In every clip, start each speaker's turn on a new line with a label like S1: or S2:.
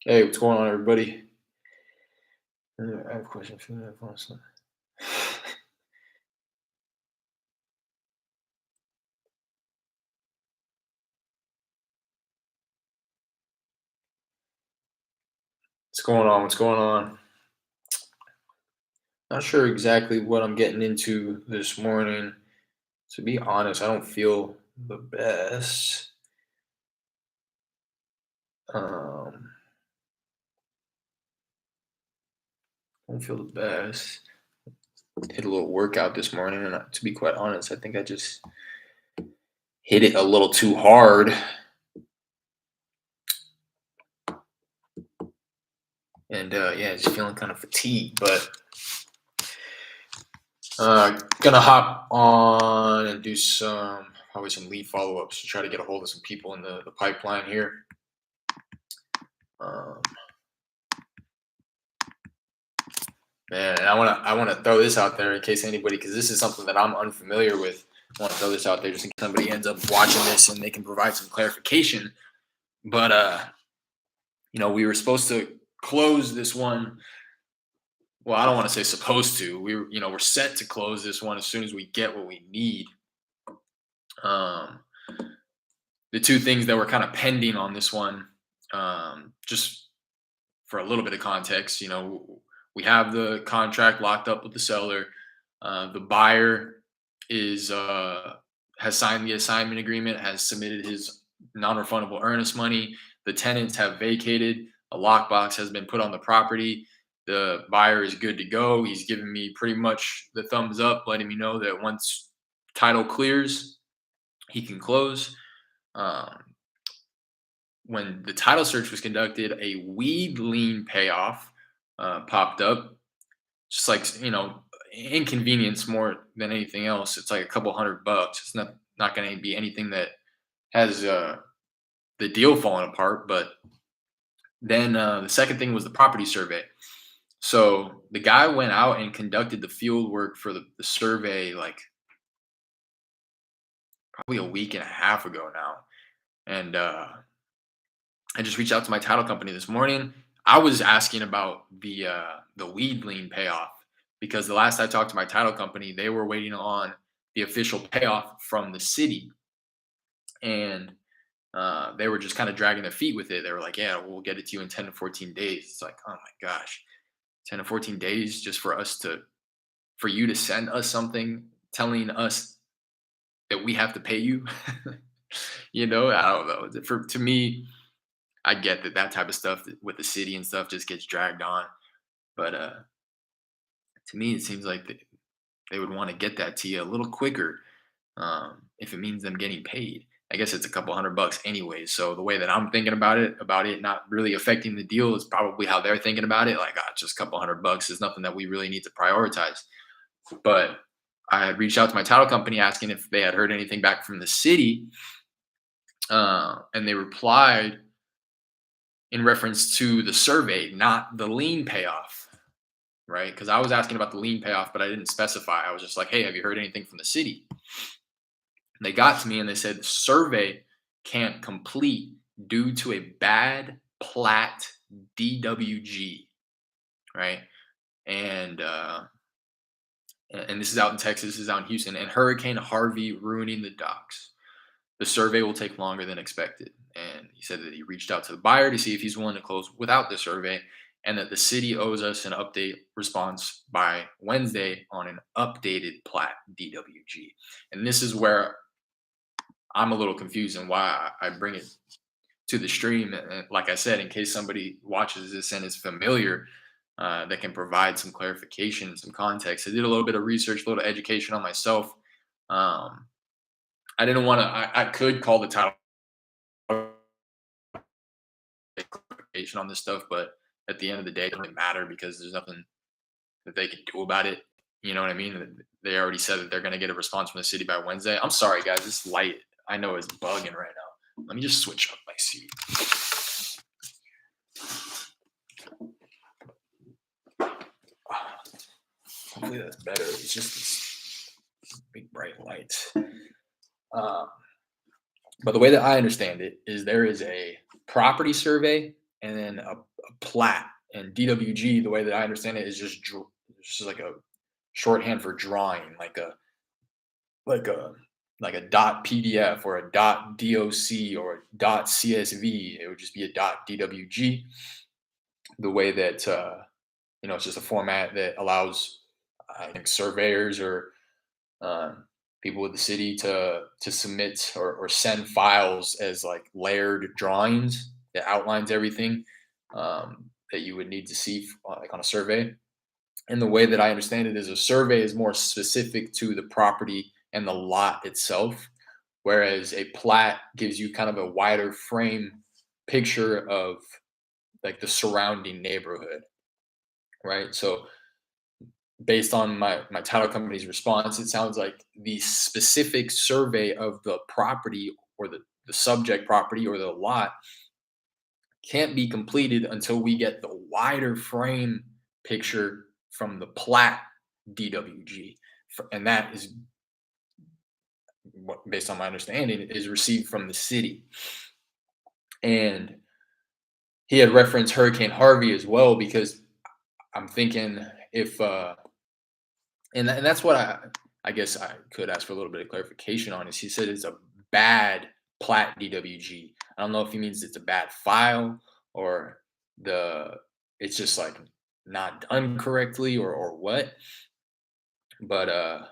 S1: Hey, what's going on, everybody? I have a question for you. What's going on? What's going on? Not sure exactly what I'm getting into this morning. To be honest, I don't feel the best. Um, I don't feel the best. Hit a little workout this morning, and to be quite honest, I think I just hit it a little too hard, and yeah, just feeling kind of fatigued. But gonna hop on and do some probably some lead follow ups to try to get a hold of some people in the pipeline here. Um, Man, and I wanna throw this out there in case anybody, because this is something that I'm unfamiliar with. I want to throw this out there just in case somebody ends up watching this and they can provide some clarification. But we were supposed to close this one. Well, I don't want to say supposed to. We're set to close this one as soon as we get what we need. Um, the two things that were kind of pending on this one, just for a little bit of context, we have the contract locked up with the seller. The buyer is has signed the assignment agreement, has submitted his non-refundable earnest money. The tenants have vacated. A lockbox has been put on the property. The buyer is good to go. He's given me pretty much the thumbs up, letting me know that once title clears, he can close. Um, when the title search was conducted, a weed lien payoff popped up. Just like inconvenience more than anything else. It's like a couple $100. It's not going to be anything that has the deal falling apart. But then the second thing was the property survey. So the guy went out and conducted the field work for the survey like probably a week and a half ago now, and I just reached out to my title company this morning. I was asking about the weed lien payoff because the last I talked to my title company, they were waiting on the official payoff from the city, and they were just kind of dragging their feet with it. They were like, "Yeah, we'll get it to you in 10 to 14 days." It's like, oh my gosh, 10 to 14 days just for you to send us something telling us that we have to pay you. I don't know. For to me, I get that type of stuff with the city and stuff just gets dragged on, but to me, it seems like they would want to get that to you a little quicker, if it means them getting paid. I guess it's a couple $100 anyway. So the way that I'm thinking about it not really affecting the deal, is probably how they're thinking about it. Like, just a couple $100 is nothing that we really need to prioritize. But I had reached out to my title company asking if they had heard anything back from the city, and they replied in reference to the survey, not the lien payoff, right? Because I was asking about the lien payoff, but I didn't specify. I was just like, hey, have you heard anything from the city? And they got to me and they said the survey can't complete due to a bad plat DWG, right? And and this is out in Texas, this is out in Houston, and Hurricane Harvey ruining the docks. The survey will take longer than expected. And he said that he reached out to the buyer to see if he's willing to close without the survey, and that the city owes us an update response by Wednesday on an updated plat DWG. And this is where I'm a little confused and why I bring it to the stream. And like I said, in case somebody watches this and is familiar, that can provide some clarification and some context. I did a little bit of research, a little education on myself. Um, I didn't want to. I could call the title clarification on this stuff, but at the end of the day, it doesn't matter because there's nothing that they can do about it. You know what I mean? They already said that they're going to get a response from the city by Wednesday. I'm sorry, guys. This light I know is bugging right now. Let me just switch up my seat. Hopefully that's better. It's just this big bright lights. Um, but the way that I understand it is there is a property survey and then a plat. And DWG, the way that I understand it, is just like a shorthand for drawing, like a like a dot PDF or a dot DOC or a dot CSV. It would just be a dot DWG. The way that it's just a format that allows, I think, surveyors or um, people with the city to submit or send files as like layered drawings that outlines everything that you would need to see like on a survey. And the way that I understand it is a survey is more specific to the property and the lot itself, whereas a plat gives you kind of a wider frame picture of like the surrounding neighborhood, right? So based on my title company's response, it sounds like the specific survey of the property or the subject property or the lot can't be completed until we get the wider frame picture from the plat DWG. And that is what, based on my understanding, is received from the city. And he had referenced Hurricane Harvey as well, because I'm thinking if and that's what I guess I could ask for a little bit of clarification on. Is he said it's a bad plat DWG. I don't know if he means it's a bad file or the it's just like not done correctly or what. But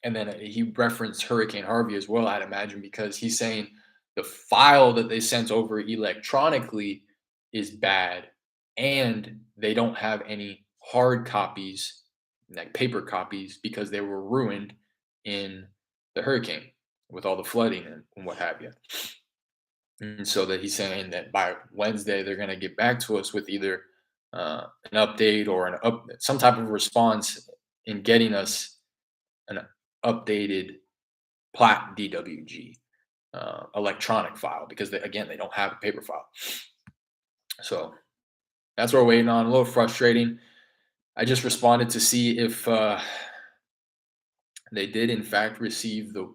S1: and then he referenced Hurricane Harvey as well, I'd imagine, because he's saying the file that they sent over electronically is bad, and they don't have any hard copies, like paper copies, because they were ruined in the hurricane with all the flooding and what have you. And so that he's saying that by Wednesday they're going to get back to us with either an update or some type of response in getting us an updated plat DWG electronic file, because again they don't have a paper file. So that's what we're waiting on. A little frustrating. I just responded to see if they did in fact receive the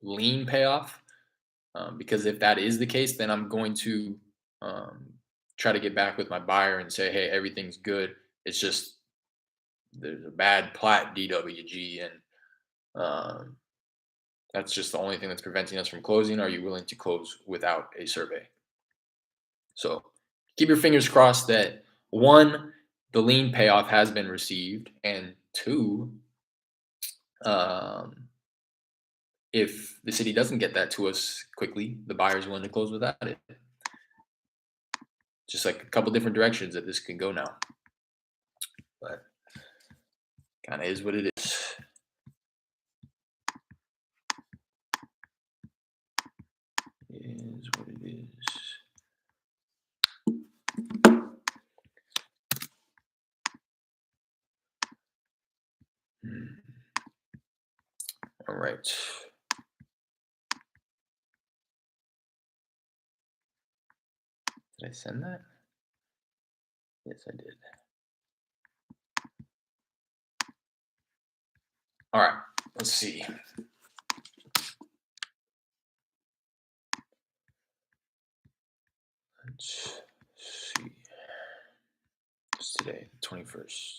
S1: lien payoff, because if that is the case, then I'm going to um, try to get back with my buyer and say, hey, everything's good. It's just there's a bad plat DWG, and that's just the only thing that's preventing us from closing. Are you willing to close without a survey? So keep your fingers crossed that one, the lien payoff has been received, and two, um, if the city doesn't get that to us quickly, the buyer's willing to close without it. Just like a couple different directions that this can go now, but kind of is what it is. Is what it is. All right. Did I send that? Yes, I did. All right. Let's see. Let's see. It's today, the 21st.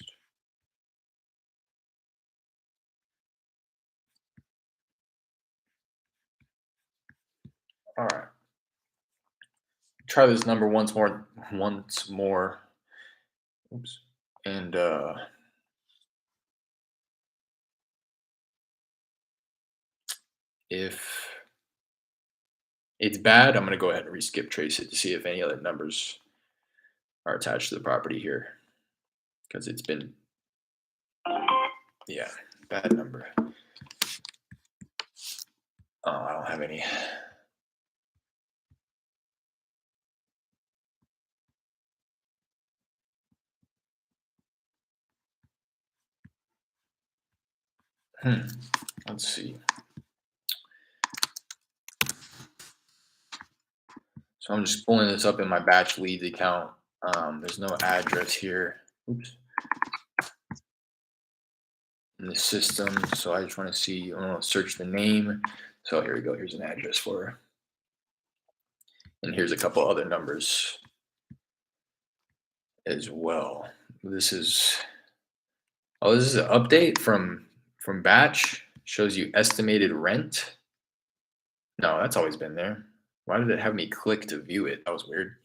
S1: All right. Try this number once more. Once more. Oops. And if it's bad, I'm going to go ahead and reskip trace it to see if any other numbers are attached to the property here, because it's been, yeah, bad number. Oh, I don't have any. Let's see. So I'm just pulling this up in my batch leads account. There's no address here. Oops. In the system. So I just want to see, I want to search the name. So here we go. Here's an address for her. And here's a couple other numbers. as well. This is this is an update from batch. Shows you estimated rent. No, that's always been there. Why did it have me click to view it? That was weird.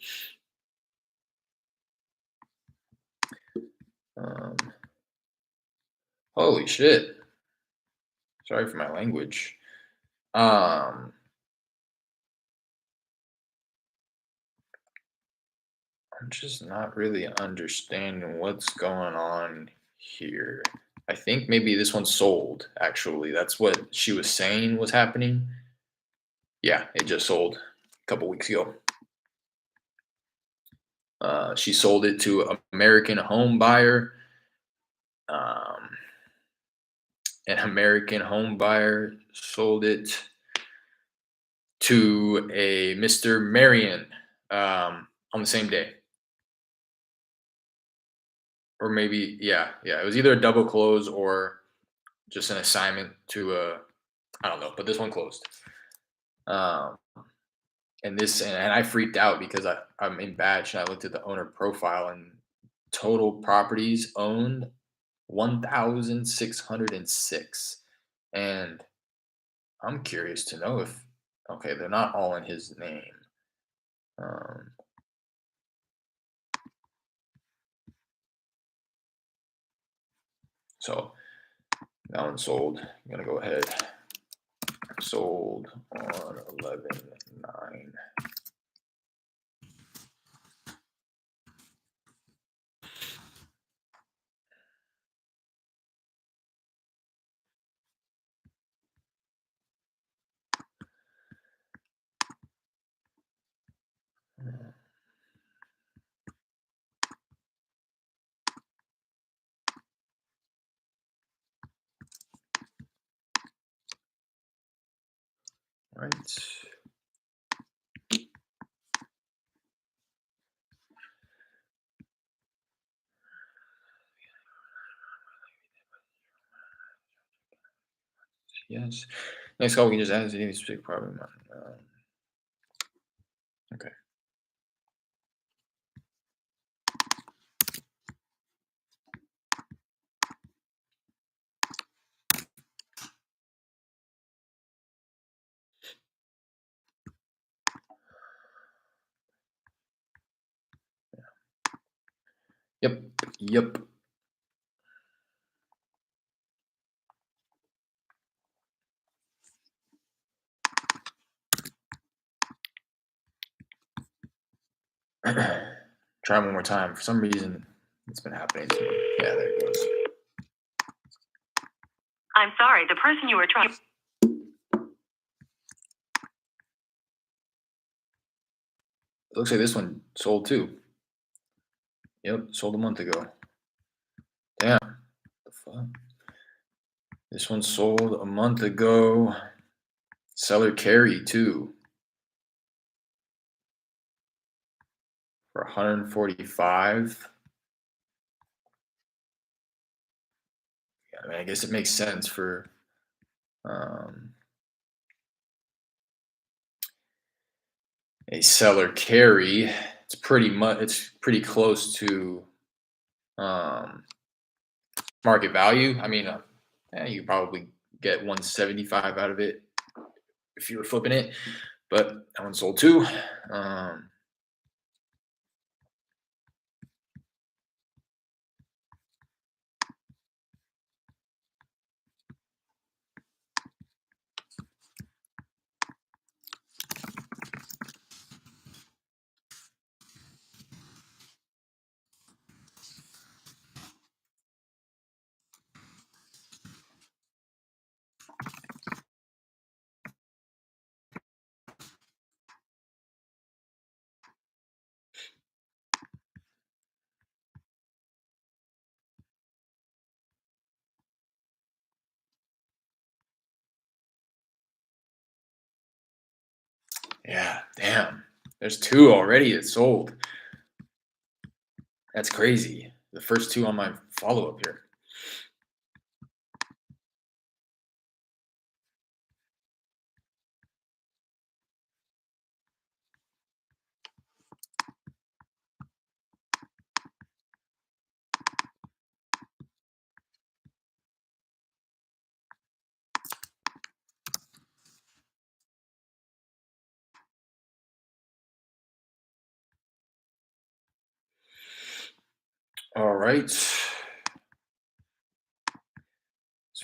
S1: Um, Holy shit. Sorry for my language. Um, I'm just not really understanding what's going on here. I think maybe this one sold, actually. That's what she was saying was happening. Yeah, it just sold a couple weeks ago. She sold it to an American home buyer. Um, an American home buyer sold it to a Mr. Marion on the same day. Or maybe, yeah. It was either a double close or just an assignment to a, I don't know, but this one closed. Um, and I freaked out because I'm in batch and I looked at the owner profile and total properties owned 1,606. And I'm curious to know if, okay, they're not all in his name. Um, so that one sold. I'm gonna go ahead. Sold on 11/9. Right. Yes. Next call, we can just add any specific problem. Okay. Yep. Yep. Try one more time. For some reason, it's been happening to me. Yeah, there it goes.
S2: I'm sorry, the person you were trying.
S1: It looks like this one sold too. Yep, sold a month ago. Damn. The fuck? This one sold a month ago. Seller carry too. For 145. Yeah, I mean, I guess it makes sense for um, a seller carry. It's pretty close to um, market value. I mean, you probably get 175 out of it if you were flipping it, but that one sold too. Um, yeah, damn. There's two already that sold. That's crazy. The first two on my follow up here. All right. This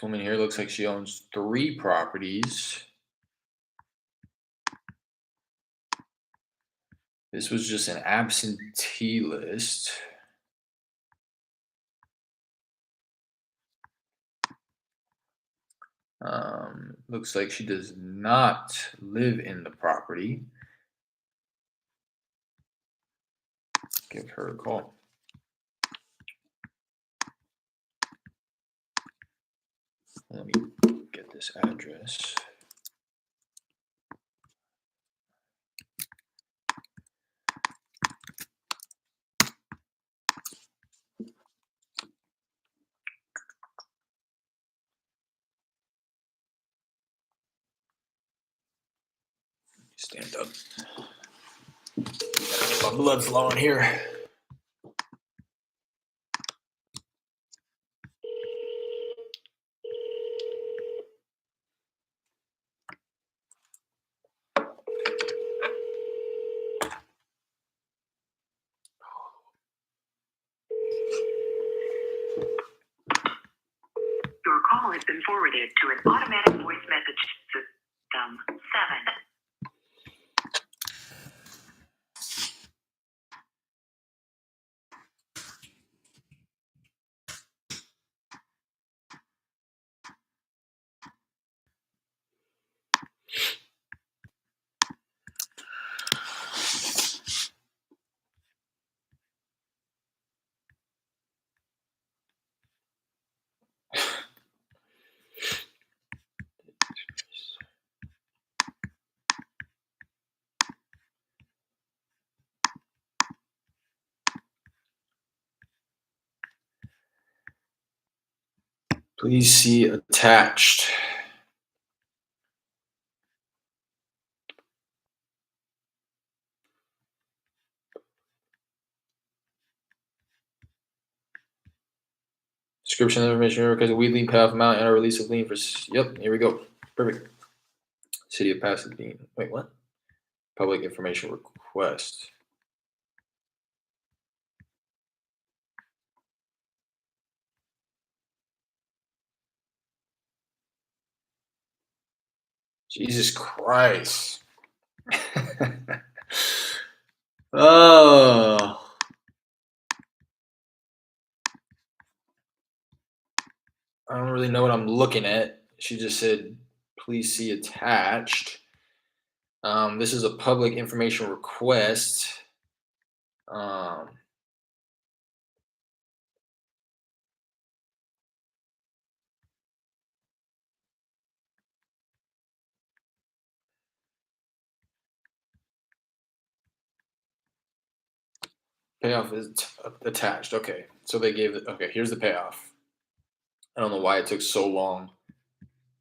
S1: woman here looks like she owns 3 properties. This was just an absentee list. Looks like she does not live in the property. Give her a call. Let me get this address. Stand up. Gotta get my blood flowing here.
S2: Your call has been forwarded to an automatic voice message system. 7.
S1: Please see attached. Description of information requires a weed lien payoff amount and a release of lien for. Yep, here we go. Perfect. City of Pasadena. Wait, what? Public information request. Jesus Christ. Oh. I don't really know what I'm looking at. She just said, please see attached. This is a public information request. Um, Payoff is attached. Okay. So they gave it. Okay. Here's the payoff. I don't know why it took so long.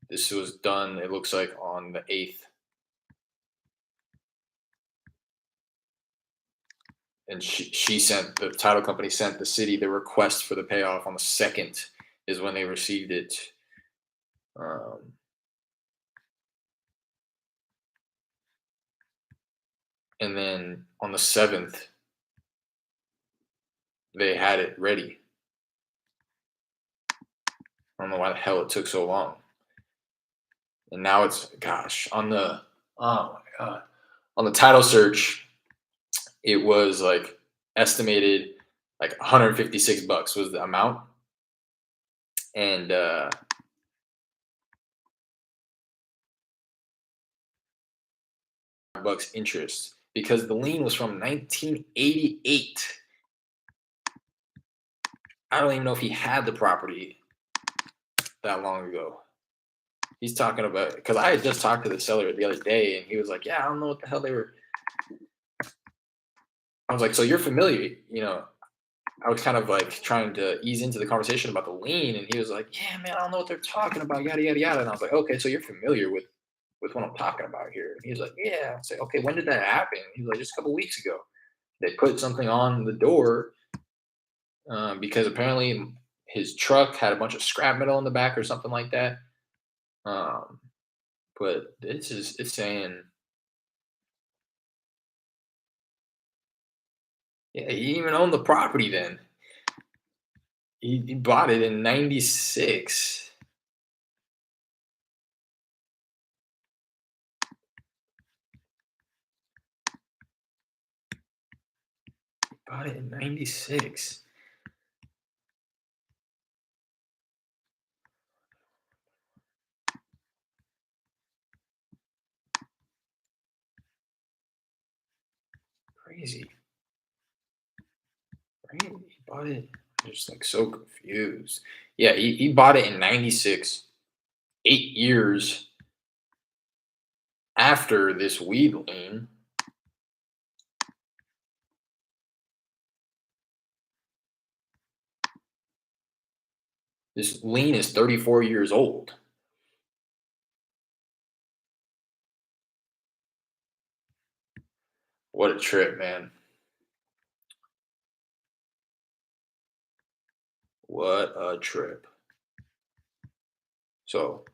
S1: This was done, it looks like, on the 8th. And she sent, the title company sent the city the request for the payoff on the 2nd, is when they received it. And then on the 7th, they had it ready. I don't know why the hell it took so long. And now it's, gosh, on the, oh my God, on the title search, it was like estimated like 156 bucks was the amount. And bucks interest because the lien was from 1988. I don't even know if he had the property that long ago. He's talking about, because I had just talked to the seller the other day and he was like, yeah, I don't know what the hell they were. I was like, so you're familiar, I was kind of like trying to ease into the conversation about the lien, and he was like, yeah, man, I don't know what they're talking about, yada yada yada. And I was like, okay, so you're familiar with what I'm talking about here. And he was like, yeah. I said, okay, when did that happen? He was like, just a couple weeks ago. They put something on the door because apparently his truck had a bunch of scrap metal in the back or something like that. But it's saying, yeah, he even owned the property then. He bought it in '96. Bought it in '96. Crazy, right? He bought it. I'm just like so confused. Yeah, he bought it in '96, 8 years after this weed lien. This lien is 34 years old. What a trip, man. What a trip. So,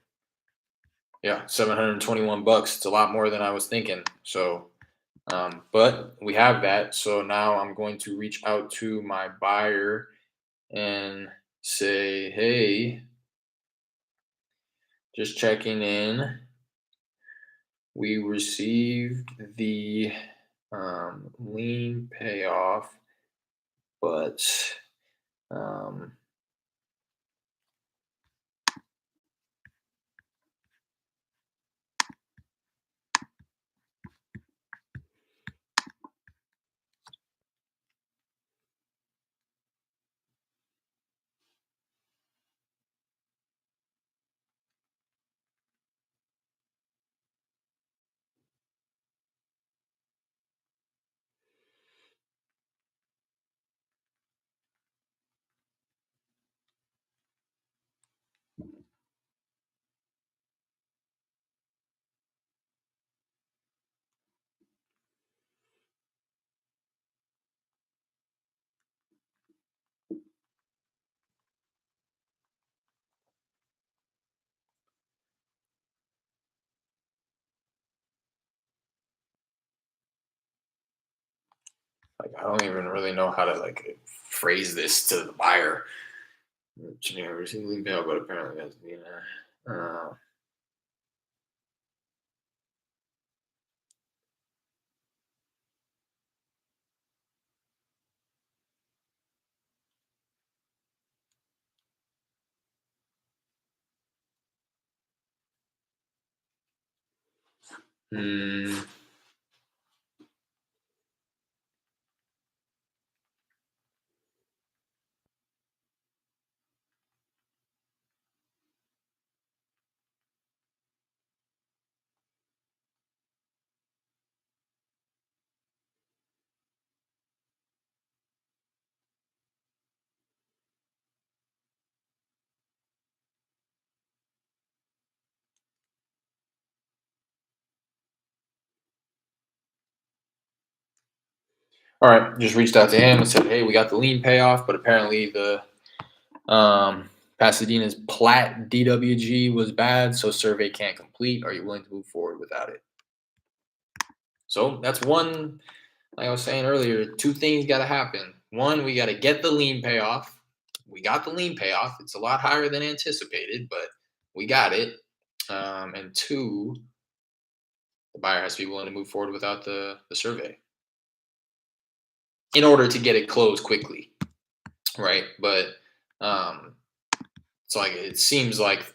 S1: yeah, 721 bucks. It's a lot more than I was thinking. So, but we have that. So now I'm going to reach out to my buyer and say, hey, just checking in. We received the lien payoff, but um, like I don't even really know how to like phrase this to the buyer. You know, received lien payoff, but apparently that's mm, all right. Just reached out to him and said, hey, we got the lien payoff, but apparently the Pasadena's plat DWG was bad, so survey can't complete. Are you willing to move forward without it? So that's one, like I was saying earlier, two things got to happen. One, we got to get the lien payoff. We got the lien payoff. It's a lot higher than anticipated, but we got it. And two, the buyer has to be willing to move forward without the survey in order to get it closed quickly, right? But um, it's like it seems like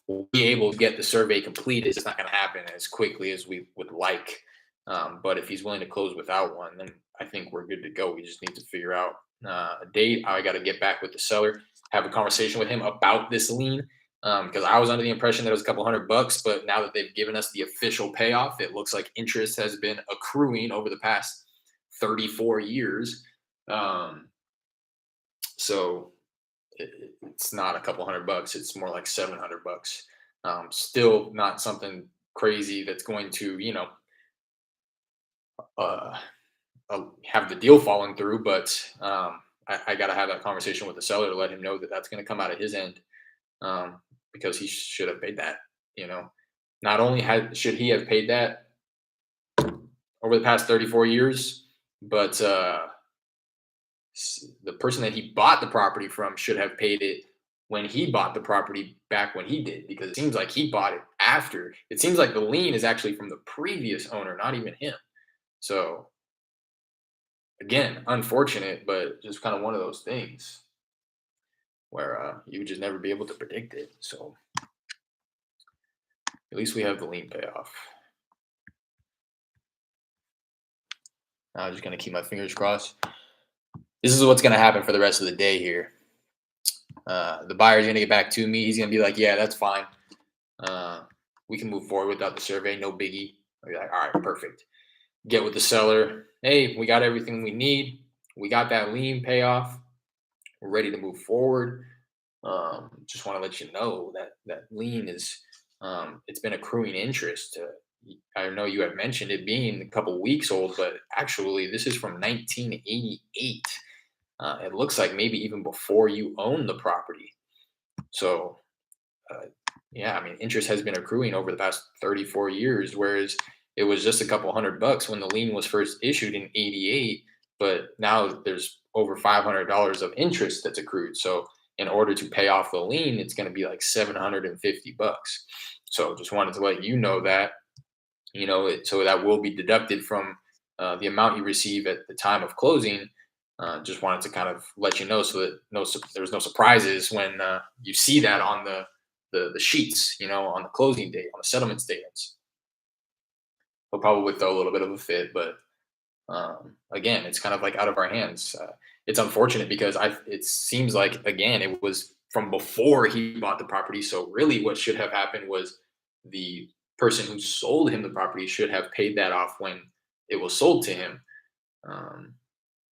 S1: we'll be able to get the survey completed. It's not going to happen as quickly as we would like. But if he's willing to close without one, then I think we're good to go. We just need to figure out a date. I got to get back with the seller, have a conversation with him about this lien. Because I was under the impression that it was a couple $100, but now that they've given us the official payoff, it looks like interest has been accruing over the past 34 years. So it's not a couple $100. It's more like $700. Still not something crazy that's going to, uh, have the deal falling through. But I got to have that conversation with the seller to let him know that that's going to come out of his end, because he should have paid that. You know, not only should he have paid that over the past 34 years, but the person that he bought the property from should have paid it when he bought the property back when he did, because it seems like he bought it after. It seems like the lien is actually from the previous owner, not even him. So again, unfortunate, but just kind of one of those things where you would just never be able to predict it. So at least we have the lien payoff. I'm just gonna keep my fingers crossed. This is what's gonna happen for the rest of the day here. The buyer's gonna get back to me. He's gonna be like, "Yeah, that's fine. Uh, we can move forward without the survey. No biggie." I'll be like, "All right, perfect." Get with the seller. Hey, we got everything we need. We got that lien payoff. We're ready to move forward. Just want to let you know that that lien is it's been accruing interest. I know you had mentioned it being a couple weeks old, but actually this is from 1988. It looks like maybe even before you owned the property. So uh, yeah, I mean, interest has been accruing over the past 34 years, whereas it was just a couple $100 when the lien was first issued in 88, but now there's over $500 of interest that's accrued. So in order to pay off the lien, it's going to be like $750. So just wanted to let you know that, so that will be deducted from the amount you receive at the time of closing. Just wanted to kind of let you know so that there's no surprises when you see that on the sheets, on the closing date, on the settlement statements. He'll probably throw a little bit of a fit, but again, it's kind of like out of our hands. It's unfortunate because it seems like again it was from before he bought the property. So really, what should have happened was the person who sold him the property should have paid that off when it was sold to him. Um,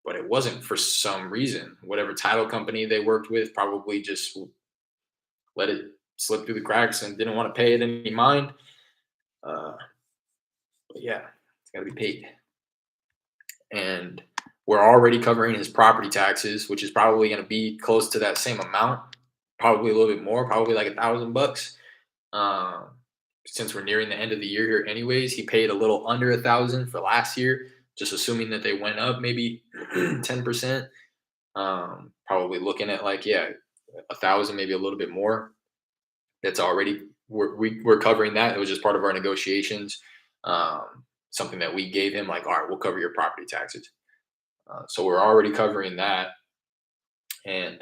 S1: but it wasn't for some reason. Whatever title company they worked with probably just let it slip through the cracks and didn't want to pay it any mind. Uh, but yeah, it's got to be paid. And we're already covering his property taxes, which is probably going to be close to that same amount, probably a little bit more, probably like $1,000. Um, since we're nearing the end of the year here, anyways, he paid a little under 1,000 for last year, just assuming that they went up maybe 10%. Probably looking at like 1,000, maybe a little bit more. That's already we're covering that. It was just part of our negotiations. Something that we gave him, like, all right, we'll cover your property taxes. So we're already covering that, and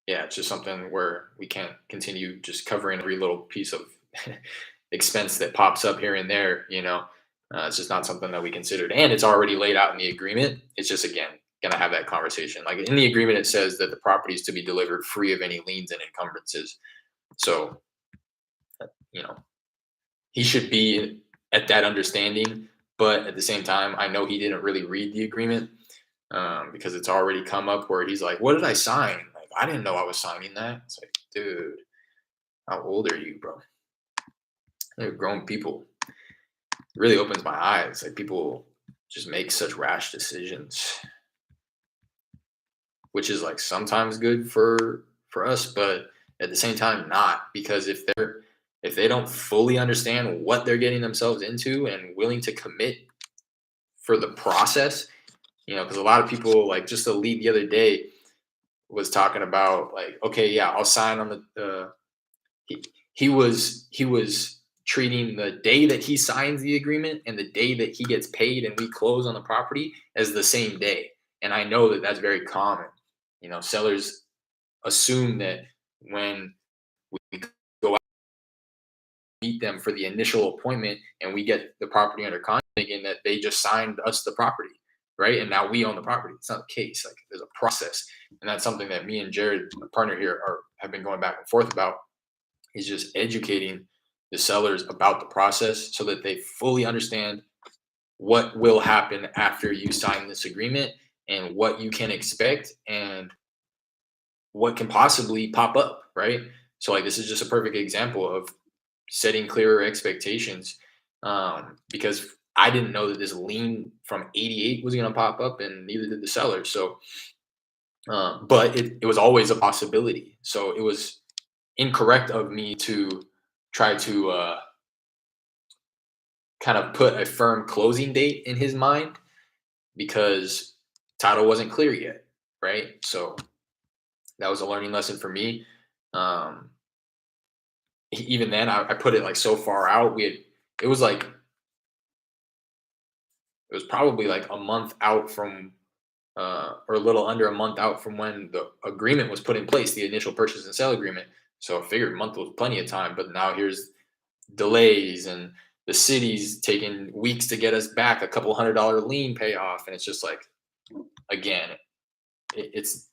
S1: yeah, it's just something where we can't continue just covering every little piece of expense that pops up here and there. It's just not something that we considered, and it's already laid out in the agreement. It's just again gonna have that conversation. Like in the agreement, it says that the property is to be delivered free of any liens and encumbrances. So you know he should be at that understanding, but at the same time, I know he didn't really read the agreement because it's already come up where he's like, "What did I sign? Like I didn't know I was signing that." It's like, dude, how old are you, bro? They're grown people. It really opens my eyes. Like people just make such rash decisions, which is like sometimes good for us, but at the same time not, because if they don't fully understand what they're getting themselves into and willing to commit for the process, because a lot of people, like just the lead the other day was talking about like, okay, yeah, I'll sign on he, he was treating the day that he signs the agreement and the day that he gets paid and we close on the property as the same day. And I know that that's very common. Sellers assume that when we go out and meet them for the initial appointment and we get the property under contract, thinking that they just signed us the property, right? And now we own the property. It's not the case. Like there's a process, and that's something that me and Jared, my partner here, have been going back and forth about. Is just educating the sellers about the process so that they fully understand what will happen after you sign this agreement and what you can expect and what can possibly pop up, right? So like this is just a perfect example of setting clearer expectations, because I didn't know that this lien from 88 was going to pop up, and neither did the seller. So but it was always a possibility, so it was incorrect of me to try to kind of put a firm closing date in his mind, because title wasn't clear yet, right? So that was a learning lesson for me. Um, Even then, I put it like so far out. It was like it was probably like a month out from or a little under a month out from when the agreement was put in place, the initial purchase and sale agreement. So I figured a month was plenty of time, but now here's delays and the city's taking weeks to get us back a couple $100 lien payoff. And it's just like, again, it's,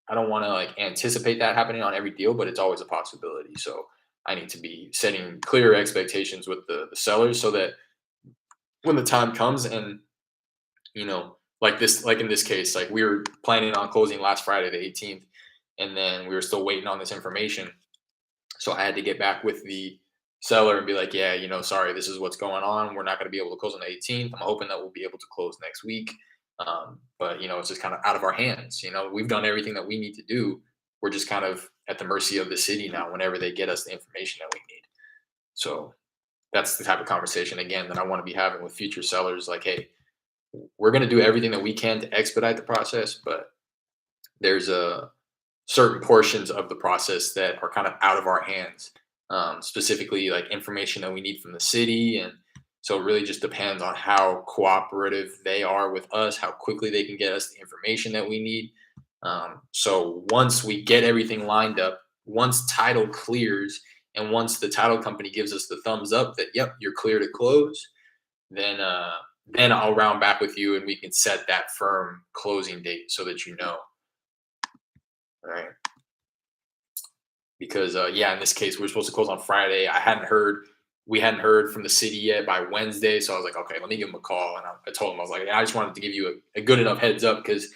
S1: I don't want to like anticipate that happening on every deal, but it's always a possibility. So I need to be setting clear expectations with the sellers so that when the time comes and like this, like in this case, like we were planning on closing last Friday, the 18th, and then we were still waiting on this information. So I had to get back with the seller and be like, yeah, sorry, this is what's going on. We're not going to be able to close on the 18th. I'm hoping that we'll be able to close next week. But it's just kind of out of our hands. We've done everything that we need to do. We're just kind of at the mercy of the city now whenever they get us the information that we need. So that's the type of conversation again that I want to be having with future sellers. Like, hey, we're going to do everything that we can to expedite the process, but there's a certain portions of the process that are kind of out of our hands, specifically like information that we need from the city. And so it really just depends on how cooperative they are with us, how quickly they can get us the information that we need. So once we get everything lined up, once title clears, and once the title company gives us the thumbs up that, yep, you're clear to close, then then I'll round back with you and we can set that firm closing date so that you know. All right. Because yeah, in this case, we were supposed to close on Friday. We hadn't heard from the city yet by Wednesday. So I was like, okay, let me give him a call. And I told him, I was like, I just wanted to give you a good enough heads up because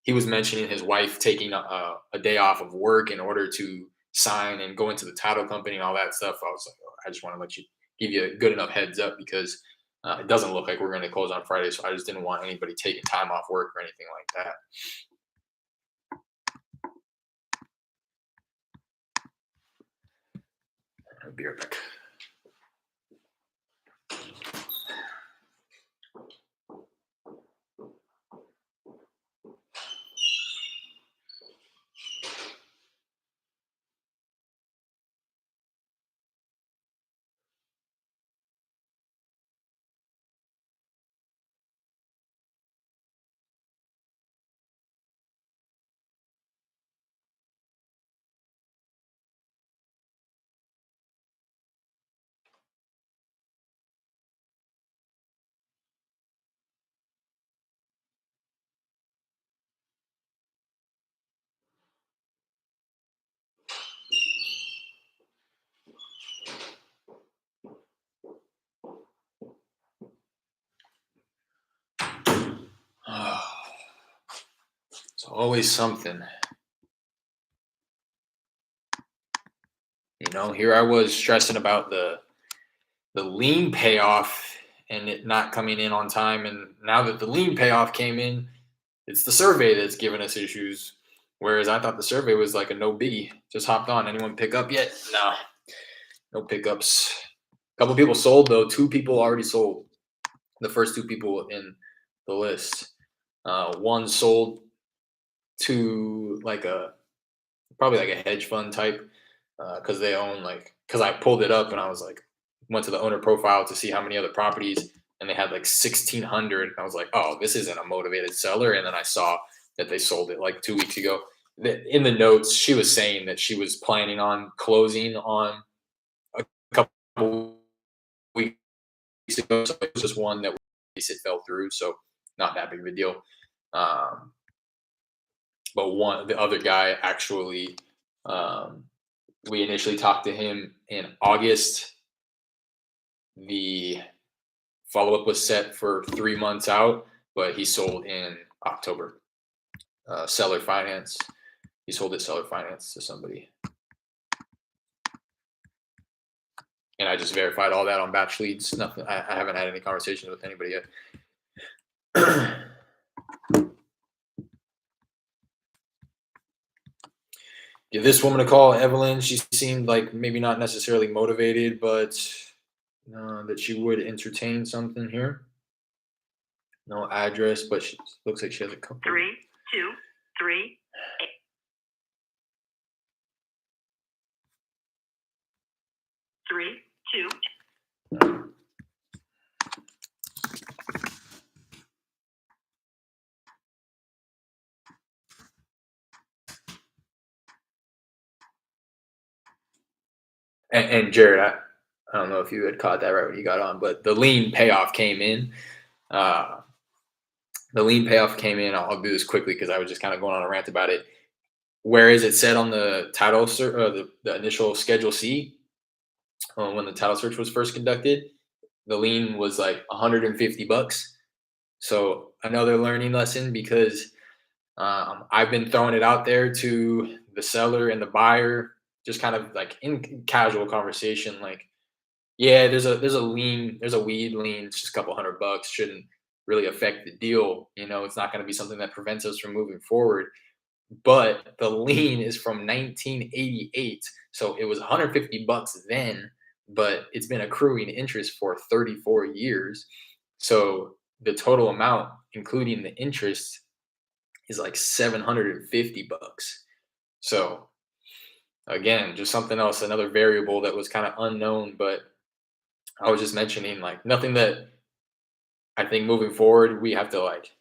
S1: he was mentioning his wife taking a day off of work in order to sign and go into the title company and all that stuff. I was like, oh, I just want to give you a good enough heads up because it doesn't look like we're going to close on Friday. So I just didn't want anybody taking time off work or anything like that. I'll be right back. It's always something. Here I was stressing about the lien payoff and it not coming in on time. And now that the lien payoff came in, it's the survey that's given us issues. Whereas I thought the survey was like a no biggie. Just hopped on. Anyone pick up yet? No, no pickups. A couple people sold though. Two people already sold. The first two people in the list. One sold to probably like a hedge fund type because they own because I pulled it up and I was like went to the owner profile to see how many other properties and they had like 1,600. I was like, oh, this isn't a motivated seller. And then I saw that they sold it like 2 weeks ago. In the notes, she was saying that she was planning on closing on a couple weeks ago. So it was just one that it fell through. So not that big of a deal. But the other guy actually, we initially talked to him in August. The follow up was set for 3 months out, but he sold in October. Seller finance. He sold it seller finance to somebody. And I just verified all that on batch leads. Nothing. I haven't had any conversations with anybody yet. Give this woman a call, Evelyn. She seemed like maybe not necessarily motivated, but that she would entertain something here. No address, but she looks like she has a couple.
S2: 323 32.
S1: And Jared, I don't know if you had caught that right when you got on, but the lien payoff came in. Uh, the lien payoff came in. I'll do this quickly because I was just kind of going on a rant about it. Whereas it said on the the initial Schedule C, when the title search was first conducted, the lien was like $150. So another learning lesson because I've been throwing it out there to the seller and the buyer, just kind of like in casual conversation, like, yeah, there's a lien, there's a weed lien, it's just a couple $100, shouldn't really affect the deal. It's not going to be something that prevents us from moving forward. But the lien is from 1988, so it was $150 then, but it's been accruing interest for 34 years. So the total amount, including the interest, is like $750. So again, just something else, another variable that was kind of unknown, but I was just mentioning like nothing that I think moving forward we have to like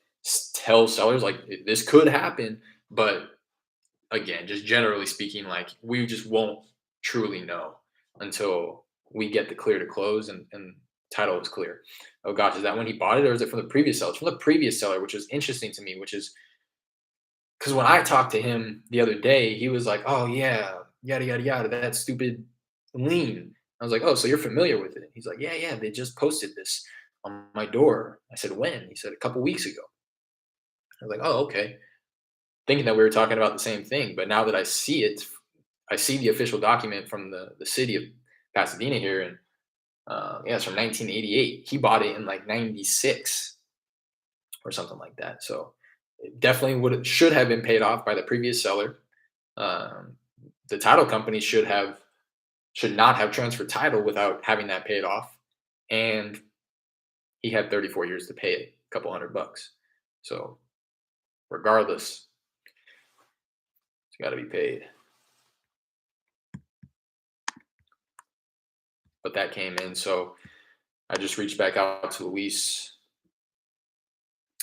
S1: tell sellers like this could happen, but again, just generally speaking, like we just won't truly know until we get the clear to close and title is clear. Oh gosh, is that when he bought it or is it from the previous seller? It's from the previous seller, which is interesting to me, which is because when I talked to him the other day, he was like, "Oh yeah, yada yada yada, that stupid lien." I was like, "Oh, so you're familiar with it?" He's like, "Yeah, yeah, they just posted this on my door." I said, "When?" He said, "A couple weeks ago." I was like, "Oh, okay." Thinking that we were talking about the same thing, but now that I see it, I see the official document from the city of Pasadena here, and yeah, it's from 1988. He bought it in like '96 or something like that. So it definitely would should have been paid off by the previous seller. Um, the title company should not have transferred title without having that paid off, and he had 34 years to pay it, a couple $100. So regardless, it's got to be paid. But that came in, so I just reached back out to Luis,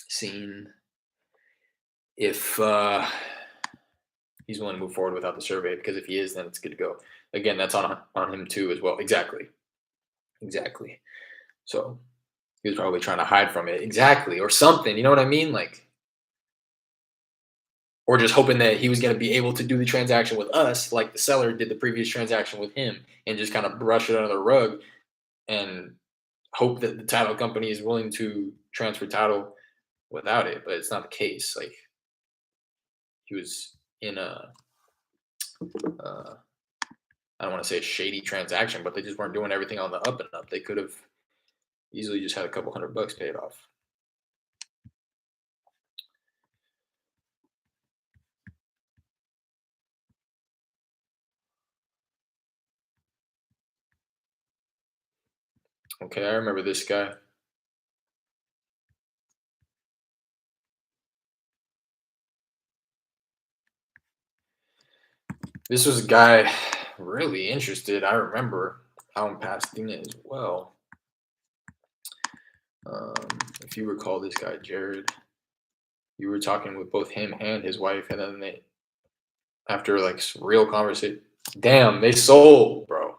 S1: seeing if he's willing to move forward without the survey. Because if he is, then it's good to go. Again, that's on him too as well. Exactly, exactly. So he was probably trying to hide from it, exactly, or something. You know what I mean? Like, or just hoping that he was going to be able to do the transaction with us, like the seller did the previous transaction with him, and just kind of brush it under the rug and hope that the title company is willing to transfer title without it. But it's not the case. Like he was in a uh, I don't want to say a shady transaction, but they just weren't doing everything on the up and up. They could have easily just had a couple $100 paid off. Okay, I remember this guy. This was a guy really interested. I remember out in Pasadena as well. Um, if you recall this guy, Jared, you were talking with both him and his wife, and then they, after like some real conversation, damn, they sold, bro.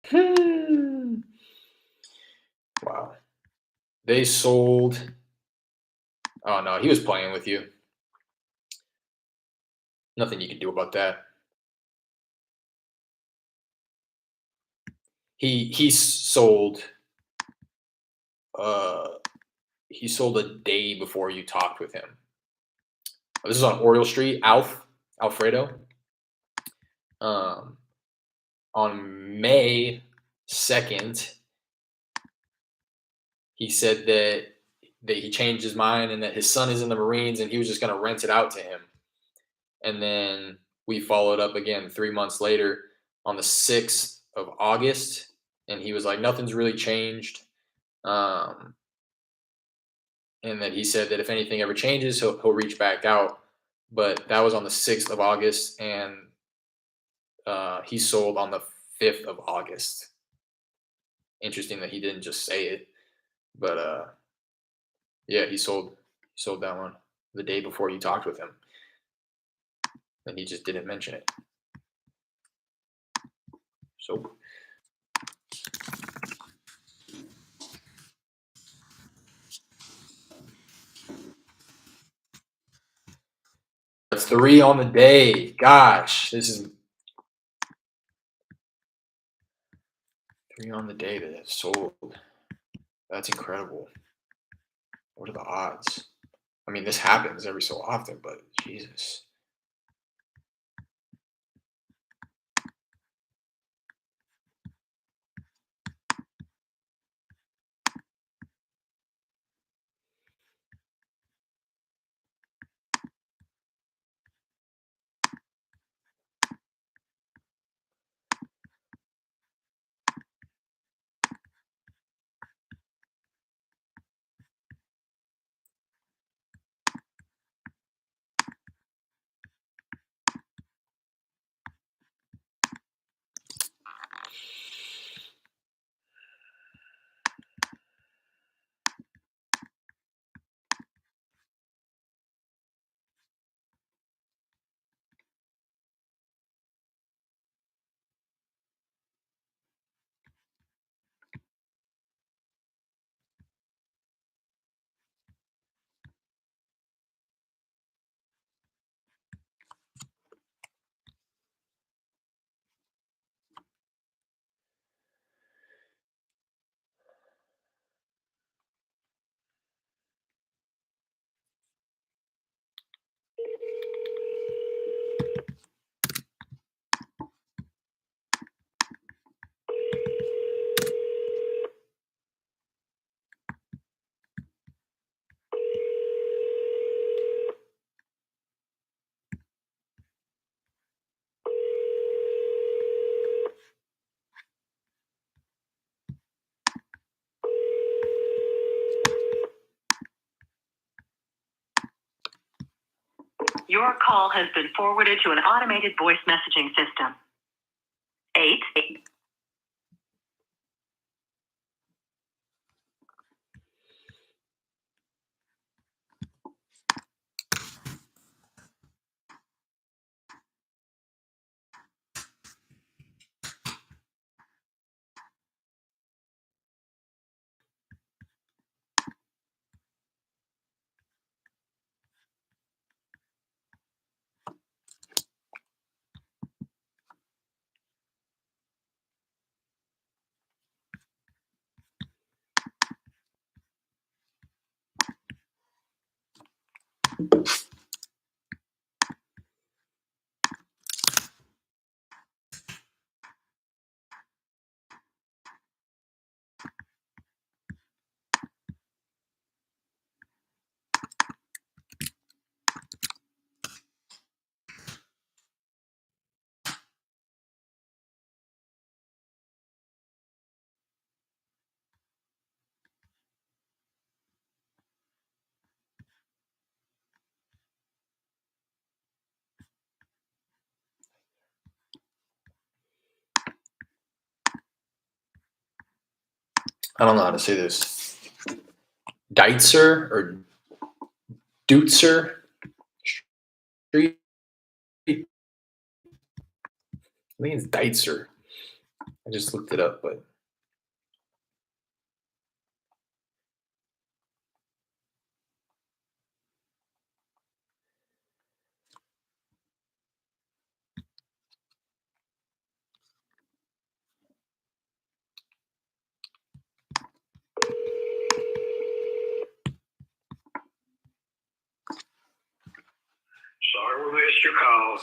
S1: Hmm. Wow, they sold. Oh no, he was playing with you. Nothing you can do about that. He sold. Uh, he sold a day before you talked with him. This is on Oriole Street, Alfredo. Um, on May 2nd, he said that he changed his mind and that his son is in the Marines and he was just going to rent it out to him. And then we followed up again 3 months later on the 6th of August, and he was like, nothing's really changed. Um, and that he said that if anything ever changes, he'll reach back out. But that was on the 6th of August, and he sold on the 5th of August. Interesting that he didn't just say it, but yeah, he sold that one the day before you talked with him, and he just didn't mention it. So that's 3 on the day. Gosh, this is 3 on the day that it sold. That's incredible. What are the odds? I mean, this happens every so often, but Jesus.
S2: Your call has been forwarded to an automated voice messaging system. 8.
S1: I don't know how to say this. Deitzer or Dutzer Street. I think it's Deitzer. I just looked it up, but
S2: Sorry we missed your call.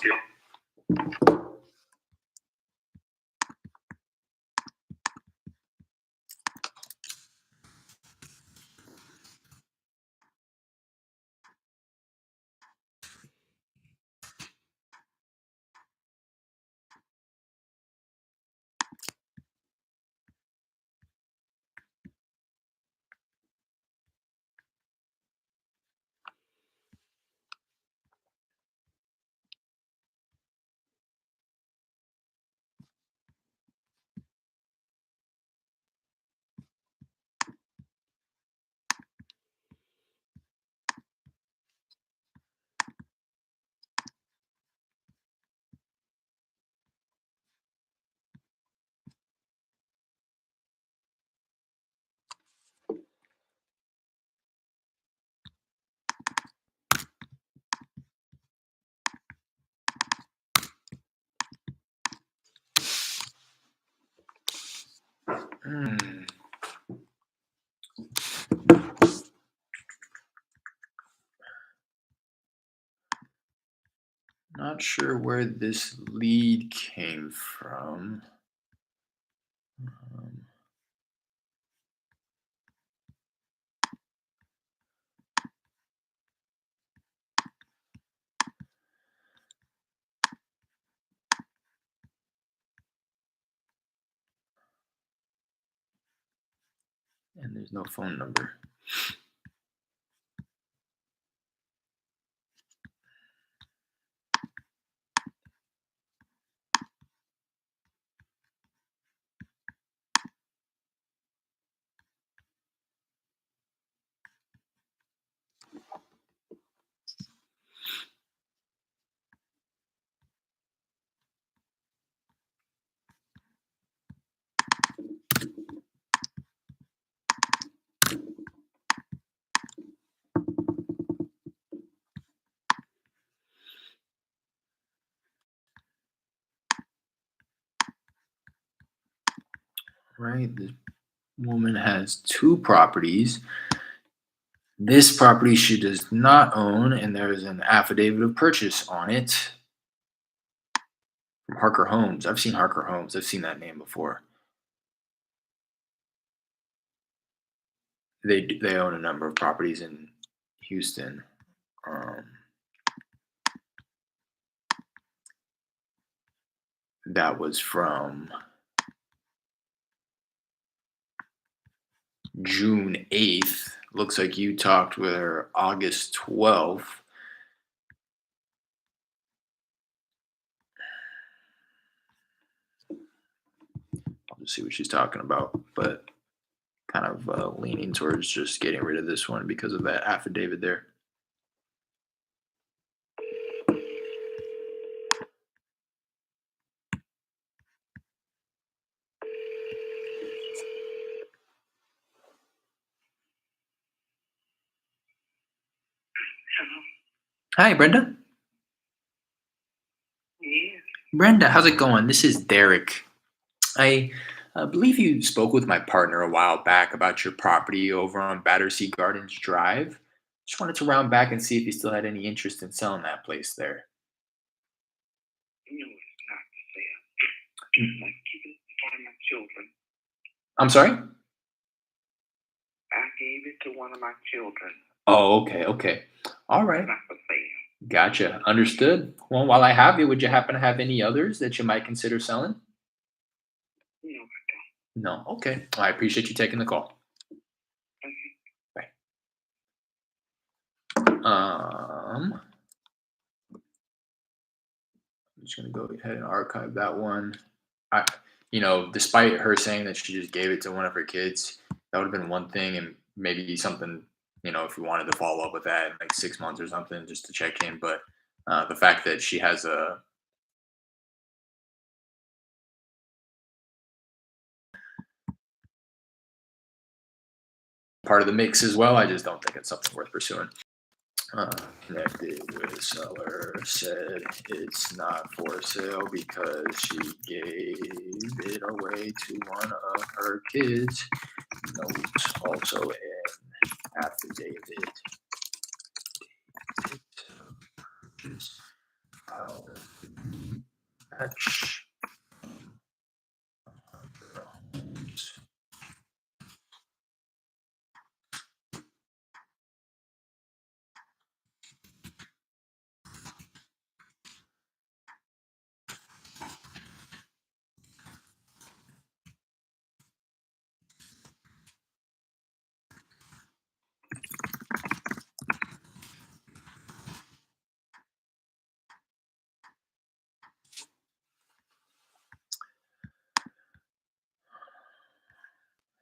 S1: Hmm. Not sure where this lead came from. Um, and there's no phone number. Right? This woman has two properties. This property she does not own, and there is an affidavit of purchase on it from Harker Homes. I've seen Harker Homes. I've seen that name before. They own a number of properties in Houston. Um, that was from June 8th. Looks like you talked with her August 12th. I'll just see what she's talking about, but kind of leaning towards just getting rid of this one because of that affidavit there.
S2: Hello.
S1: Hi, Brenda.
S2: Yeah.
S1: Brenda, how's it going? This is Derek. I believe you spoke with my partner a while back about your property over on Battersea Gardens Drive. Just wanted to round back and see if you still had any interest in selling that place there.
S2: No, it's not for sale.
S1: Mm.
S2: Like keep it for one of my children.
S1: I'm sorry?
S2: I gave it to one of my children.
S1: Oh, okay, okay. All
S2: It's
S1: right.
S2: not for sale.
S1: Gotcha. Understood. Well, while I have you, would you happen to have any others that you might consider selling?
S2: No, I
S1: No. Okay. I appreciate you taking the call.
S2: don't.
S1: Bye. I'm just gonna go ahead and archive that one. I, despite her saying that she just gave it to one of her kids, that would have been one thing, and maybe something, if you wanted to follow up with that in like 6 months or something, just to check in. But the fact that she has a part of the mix as well, I just don't think it's something worth pursuing. Connected with seller said it's not for sale because she gave it away to one of her kids. Note also an affidavit. I'll match.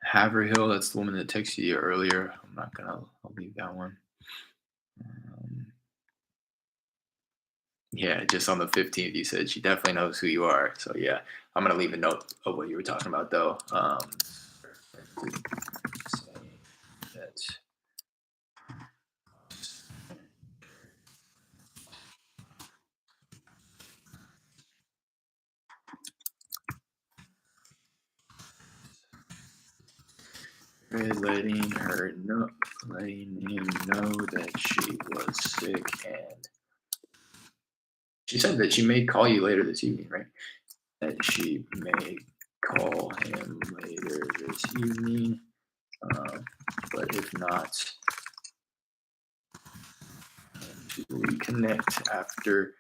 S1: Haverhill, that's the woman that texted you earlier. I'll leave that one. Um, yeah, just on the 15th, you said she definitely knows who you are. So, yeah, I'm going to leave a note of what you were talking about, though. Say that. letting him know that she was sick, and she said that she may call you later this evening, right? That she may call him later this evening, uh, but if not, to reconnect after.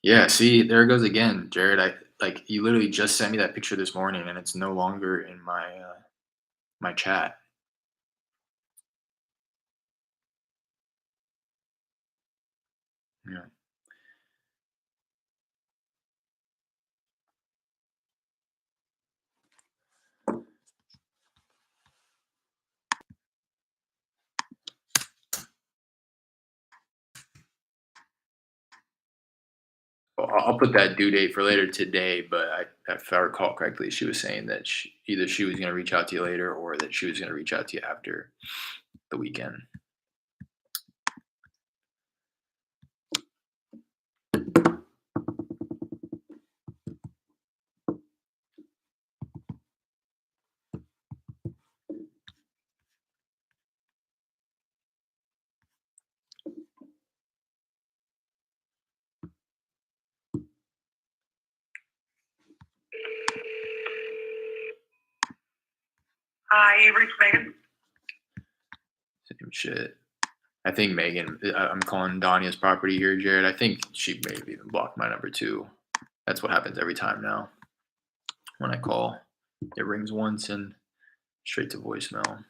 S1: Yeah, see, there it goes again, Jared. I like you literally just sent me that picture this morning, and it's no longer in my chat. Yeah. Well, I'll put that due date for later today, but if I recall correctly, she was saying that either she was going to reach out to you later or that she was going to reach out to you after the weekend.
S2: Hi, you reached Megan.
S1: Same shit. I think Megan. I'm calling Donya's property here, Jared. I think she may have even blocked my number too. That's what happens every time now. When I call, it rings once and straight to voicemail.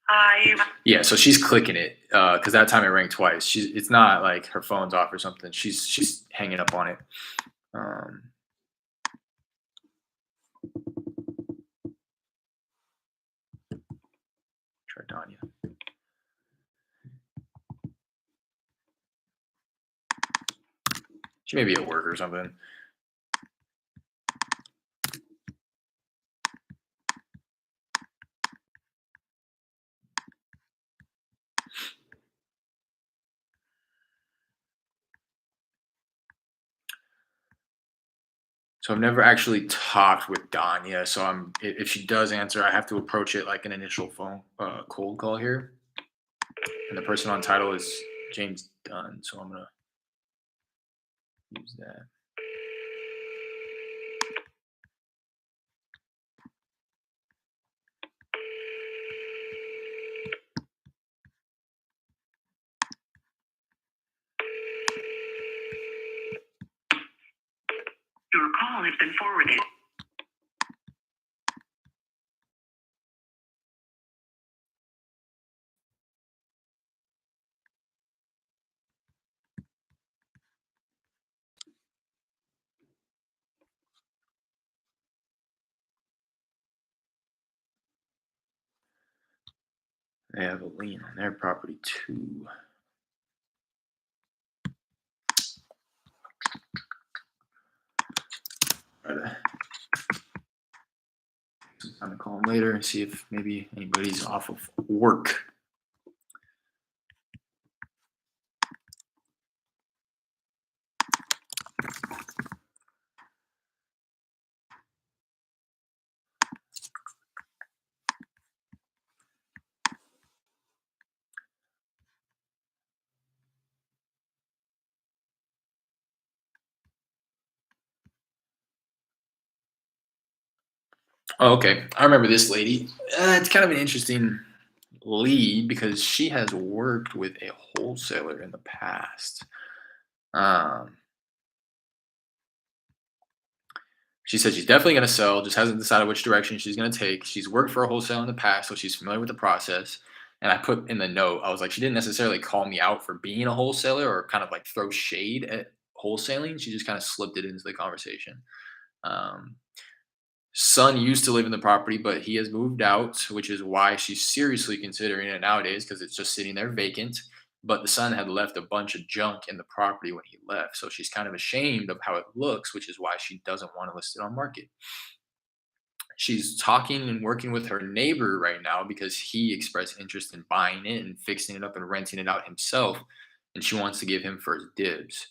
S2: Hi.
S1: Yeah, so she's clicking it because that time it rang twice. It's not like her phone's off or something. She's hanging up on it. Um, Try Donya. She may be at work or something. So I've never actually talked with Donya. So if she does answer, I have to approach it like an initial phone cold call here. And the person on title is James Dunn. So I'm gonna use that.
S2: Your call has been forwarded.
S1: They have a lien on their property too. I'm gonna call them later and see if maybe anybody's off of work. Oh, okay. I remember this lady. It's kind of an interesting lead because she has worked with a wholesaler in the past. Um, she said she's definitely going to sell, just hasn't decided which direction she's going to take. She's worked for a wholesaler in the past, so she's familiar with the process. And I put in the note, I was like, she didn't necessarily call me out for being a wholesaler or kind of like throw shade at wholesaling. She just kind of slipped it into the conversation. Um, Son used to live in the property, but he has moved out, which is why she's seriously considering it nowadays because it's just sitting there vacant. But the son had left a bunch of junk in the property when he left. So she's kind of ashamed of how it looks, which is why she doesn't want to list it on market. She's talking and working with her neighbor right now because he expressed interest in buying it and fixing it up and renting it out himself. And she wants to give him first dibs.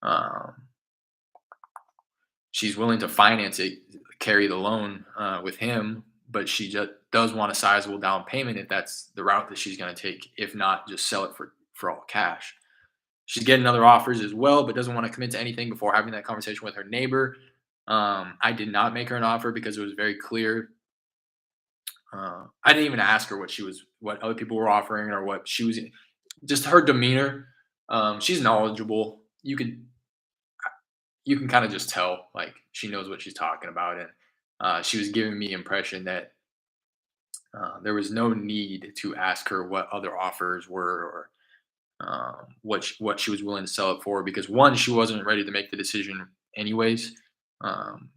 S1: Um, she's willing to finance it, carry the loan with him, but she just does want a sizable down payment if that's the route that she's going to take. If not, just sell it for all cash. She's getting other offers as well, but doesn't want to commit to anything before having that conversation with her neighbor. I did not make her an offer because it was very clear. I didn't even ask her what other people were offering, or what she was. Just her demeanor. She's knowledgeable. You can kind of just tell, like, she knows what she's talking about, and she was giving me the impression that there was no need to ask her what other offers were, or what she was willing to sell it for, because one, she wasn't ready to make the decision anyways, um,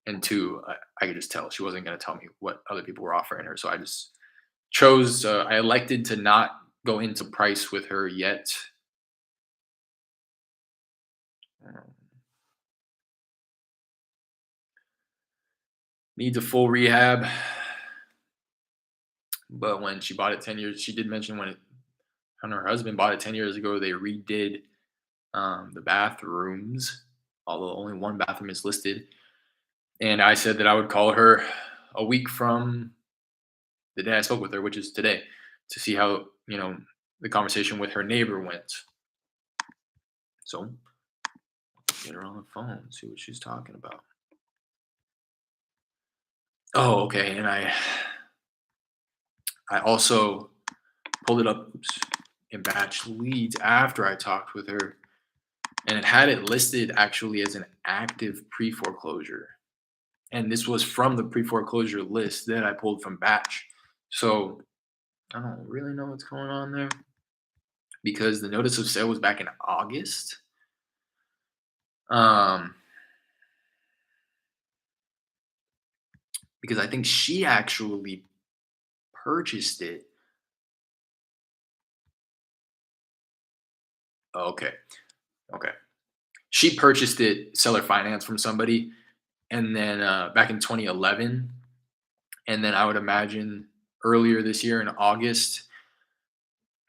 S1: and two, I could just tell she wasn't going to tell me what other people were offering her. So I just I elected to not go into price with her yet. Um, Needs a full rehab. But when she bought it 10 years, she did mention when her and her husband bought it 10 years ago, they redid the bathrooms, although only one bathroom is listed. And I said that I would call her a week from the day I spoke with her, which is today, to see how, the conversation with her neighbor went. So get her on the phone, see what she's talking about. Oh, okay. And I also pulled it up, oops, in batch leads after I talked with her, and it had it listed actually as an active pre-foreclosure. And this was from the pre-foreclosure list that I pulled from batch. So I don't really know what's going on there because the notice of sale was back in August. Um, because I think she actually purchased it. Oh, okay. Okay. She purchased it seller finance from somebody, and then back in 2011, and then I would imagine earlier this year in August,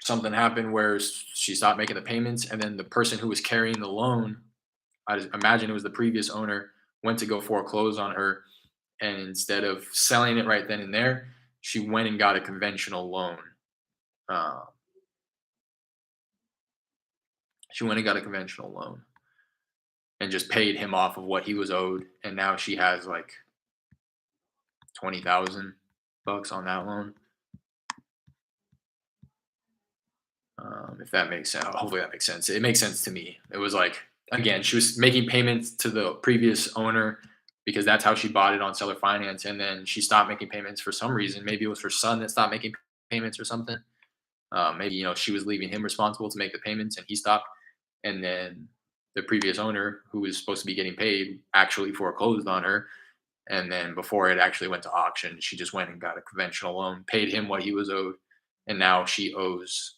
S1: something happened where she stopped making the payments, and then the person who was carrying the loan, I just imagine it was the previous owner, went to go foreclose on her, and instead of selling it right then and there, she went and got a conventional loan. Uh, she went and got a conventional loan and just paid him off of what he was owed, and now she has like 20,000 bucks on that loan. If that makes sense, hopefully that makes sense. It makes sense to me. It was like, again, she was making payments to the previous owner because that's how she bought it on seller finance, and then she stopped making payments for some reason. Maybe it was her son that stopped making payments or something. Maybe she was leaving him responsible to make the payments, and he stopped. And then the previous owner, who was supposed to be getting paid, actually foreclosed on her. And then before it actually went to auction, she just went and got a conventional loan, paid him what he was owed, and now she owes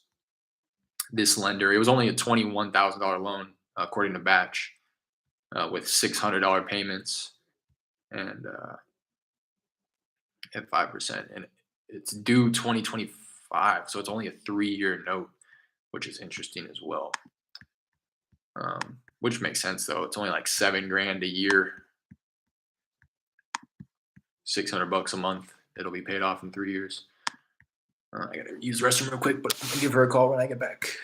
S1: this lender. It was only a $21,000 loan, according to Batch, with $600 payments and at 5%, and it's due 2025. So it's only a 3-year note, which is interesting as well. Which makes sense though. It's only like 7 grand a year, 600 bucks a month. It'll be paid off in 3 years. I gotta use the restroom real quick, but I'm gonna give her a call when I get back.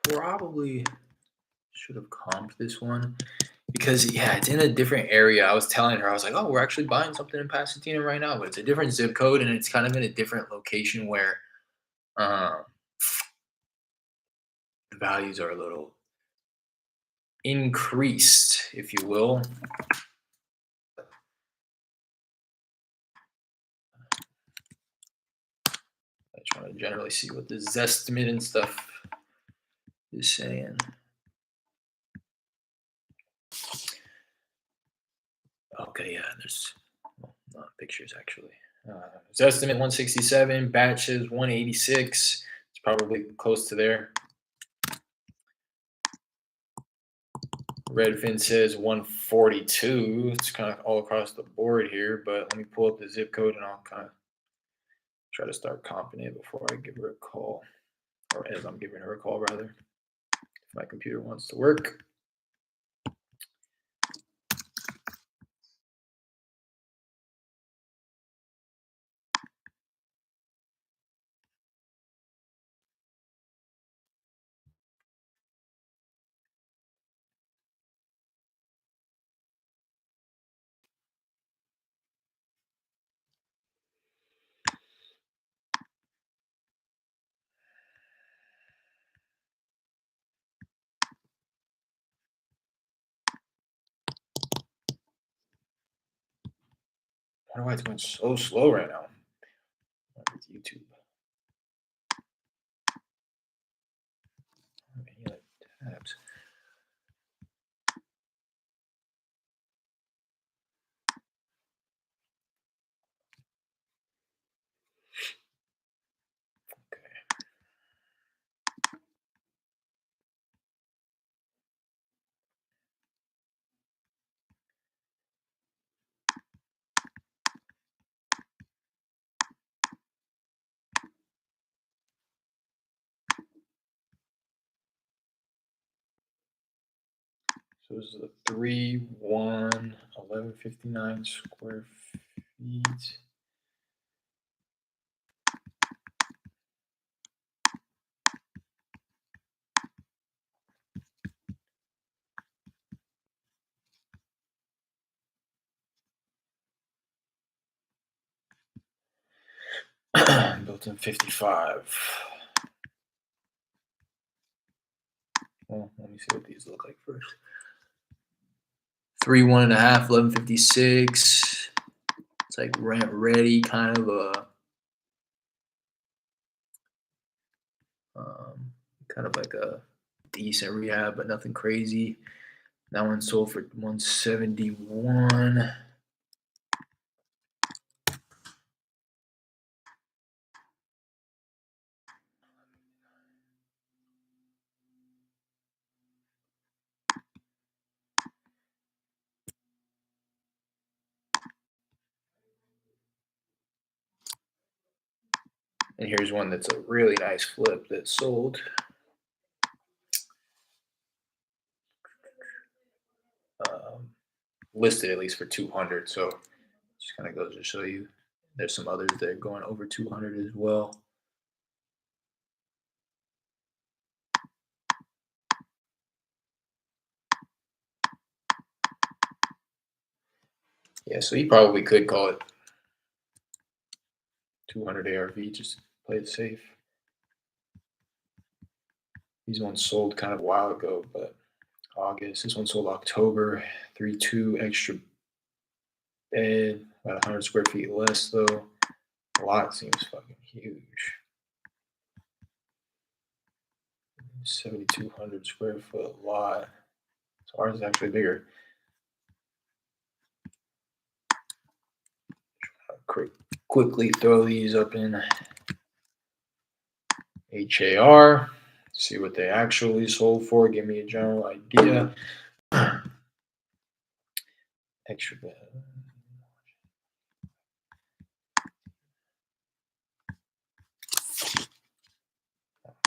S1: probably should have comped this one because yeah, it's in a different area. I was telling her, I was like, "Oh, we're actually buying something in Pasadena right now, but it's a different zip code and it's kind of in a different location where um, the values are a little increased, if you will." I just want to generally see what the Zestimate and stuff is saying. Okay, yeah, there's not pictures actually. Zestimate 167, batch is 186. It's probably close to there. Redfin says 142. It's kind of all across the board here, but let me pull up the zip code and I'll kind of try to start comping it before I give her a call, or as I'm giving her a call, rather, if my computer wants to work. Why do I doing so slow right now? With YouTube. Any other tabs? Okay. So this is a 1159 square feet. Built in 55. Well, let me see what these look like first. 3 1.5, 1156. It's like rent ready, kind of a kind of like a decent rehab, but nothing crazy. That one sold for 171. And here's one that's a really nice flip that sold. Listed at least for 200. So just kind of goes to show you there's some others that are going over 200 as well. Yeah, so you probably could call it 200 ARV, just play it safe. These ones sold kind of a while ago, but August. This one sold October. 3.2 extra bed, about 100 square feet less though. The lot seems fucking huge. 7,200 square foot lot. So ours is actually bigger. Quickly throw these up in HAR. See what they actually sold for. Give me a general idea. Extra bed.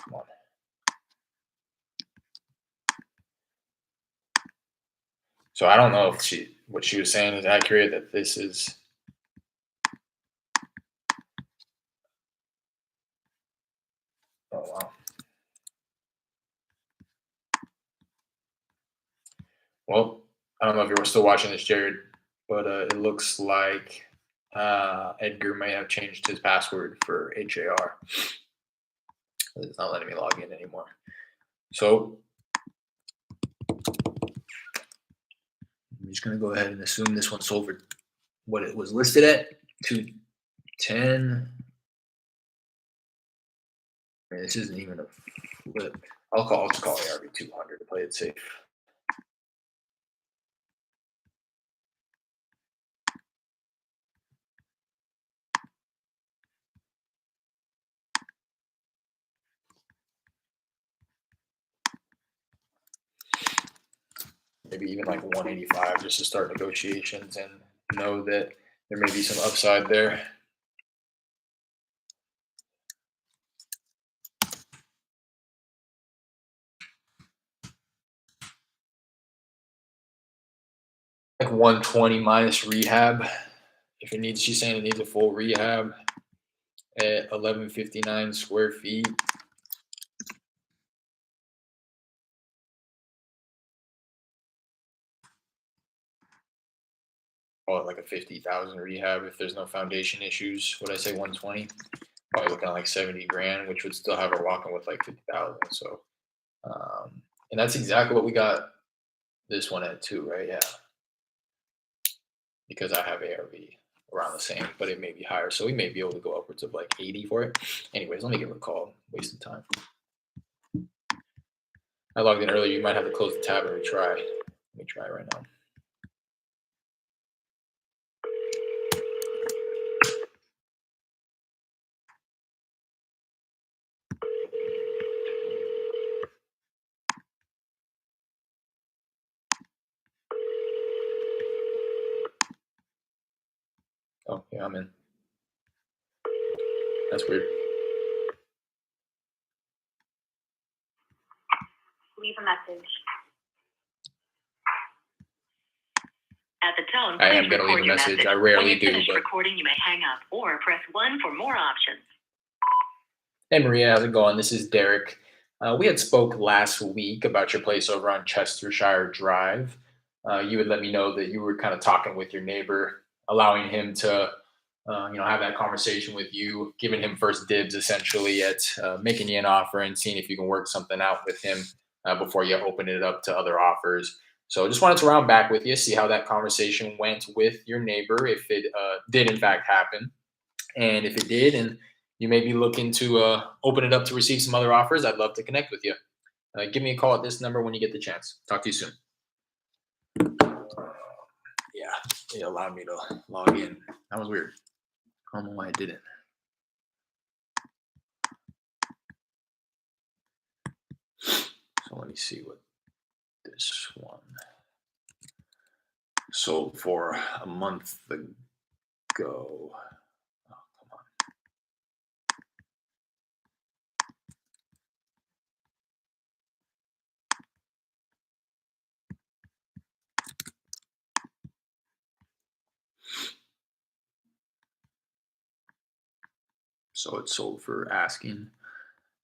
S1: Come on. So I don't know if what she was saying is accurate, that this is oh wow. Well, I don't know if you're still watching this, Jared, but it looks like Edgar may have changed his password for HAR. It's not letting me log in anymore. So I'm just going to go ahead and assume this one sold for what it was listed at, 210. Man, this isn't even a flip. I'll just call ARV 200 to play it safe. Maybe even like 185 just to start negotiations and know that there may be some upside there. Like 120 minus rehab. If it needs, she's saying it needs a full rehab at 1159 square feet. Call it like a 50,000 rehab if there's no foundation issues. Would I say 120? Probably looking at like 70 grand, which would still have her walking with like 50,000. So, and that's exactly what we got this one at too, right? Yeah, because I have ARV around the same, but it may be higher. So we may be able to go upwards of like 80 for it. Anyways, let me give her a call. Wasting time. I logged in earlier. You might have to close the tab and retry. Let me try right now. Oh, yeah, I'm in. That's weird.
S2: Leave a message. At the tone,
S1: I
S2: please
S1: am going to leave
S2: record
S1: a
S2: your
S1: message.
S2: message.
S1: I
S2: When
S1: rarely
S2: you
S1: do,
S2: finish
S1: but
S2: recording, you may hang up or press 1 for more options.
S1: hey, Maria, how's it going? This is Derek. We had spoke last week about your place over on Chestershire Drive. You had let me know that you were kind of talking with your neighbor, allowing him to, have that conversation with you, giving him first dibs essentially at making you an offer and seeing if you can work something out with him before you open it up to other offers. So just wanted to round back with you, see how that conversation went with your neighbor, if it did in fact happen. And if it did, and you may be looking to open it up to receive some other offers, I'd love to connect with you. Give me a call at this number when you get the chance. Talk to you soon. Yeah, it allowed me to log in. That was weird. I don't know why I didn't. So let me see what this one sold for a month ago. Oh, come on. So it sold for asking.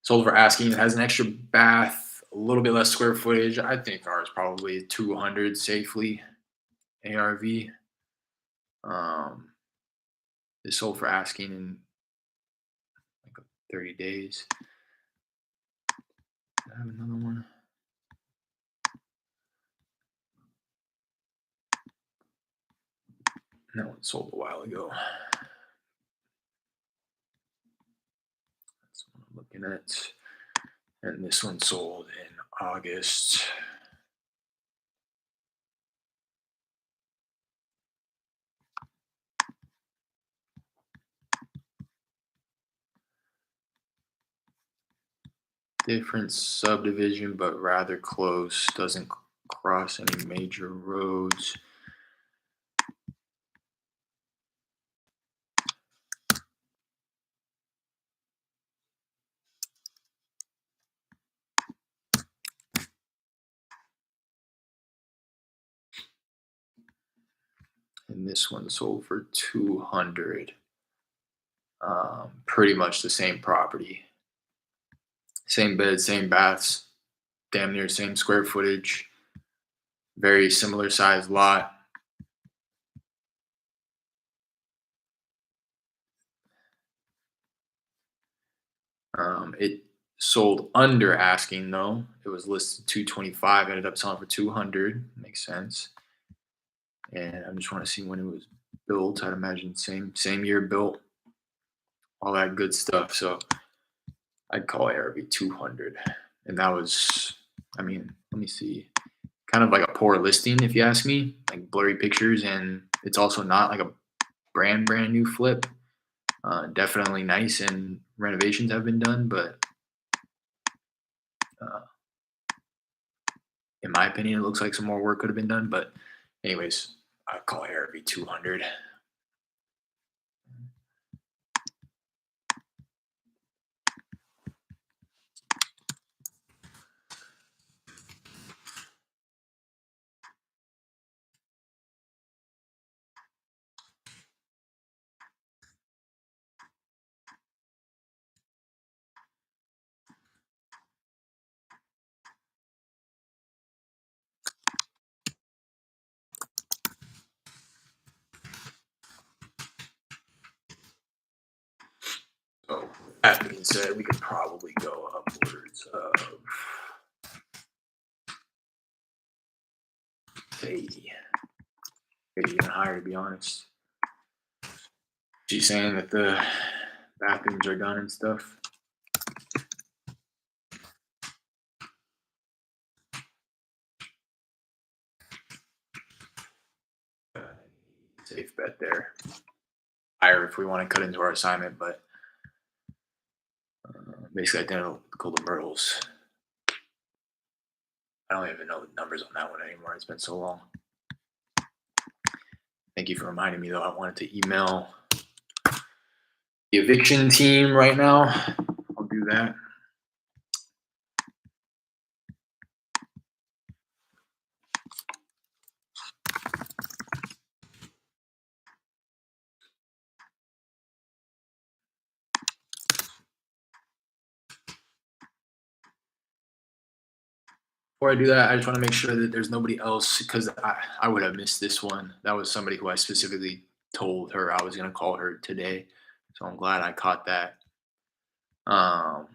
S1: Sold for asking. It has an extra bath, a little bit less square footage. I think ours probably 200 safely. ARV. Um, it sold for asking in like 30 days. I have another one. That one sold a while ago. That's what I'm looking at. And this one sold in August. Different subdivision, but rather close. Doesn't cross any major roads. And this one sold for 200. Pretty much the same property. Same bed, same baths, damn near same square footage. Very similar size lot. It sold under asking though. It was listed 225, ended up selling for 200. Makes sense. And I just want to see when it was built. I'd imagine same year built, all that good stuff. So I'd call ARV 200. And that was, I mean, let me see, kind of like a poor listing if you ask me, like blurry pictures, and it's also not like a brand new flip. Definitely nice, and renovations have been done, but uh, in my opinion, it looks like some more work could have been done. But anyways, I call ARV 200. So that being said, we could probably go upwards of say maybe even higher, to be honest. She's saying that the bathrooms are done and stuff. Safe bet there. Higher if we want to cut into our assignment, but basically identical to Myrtle's. I don't even know the numbers on that one anymore. It's been so long. Thank you for reminding me, though. I wanted to email the eviction team right now. I'll do that. Before I do that, I just want to make sure that there's nobody else because I would have missed this one. That was somebody who I specifically told her I was going to call her today. So I'm glad I caught that. Um,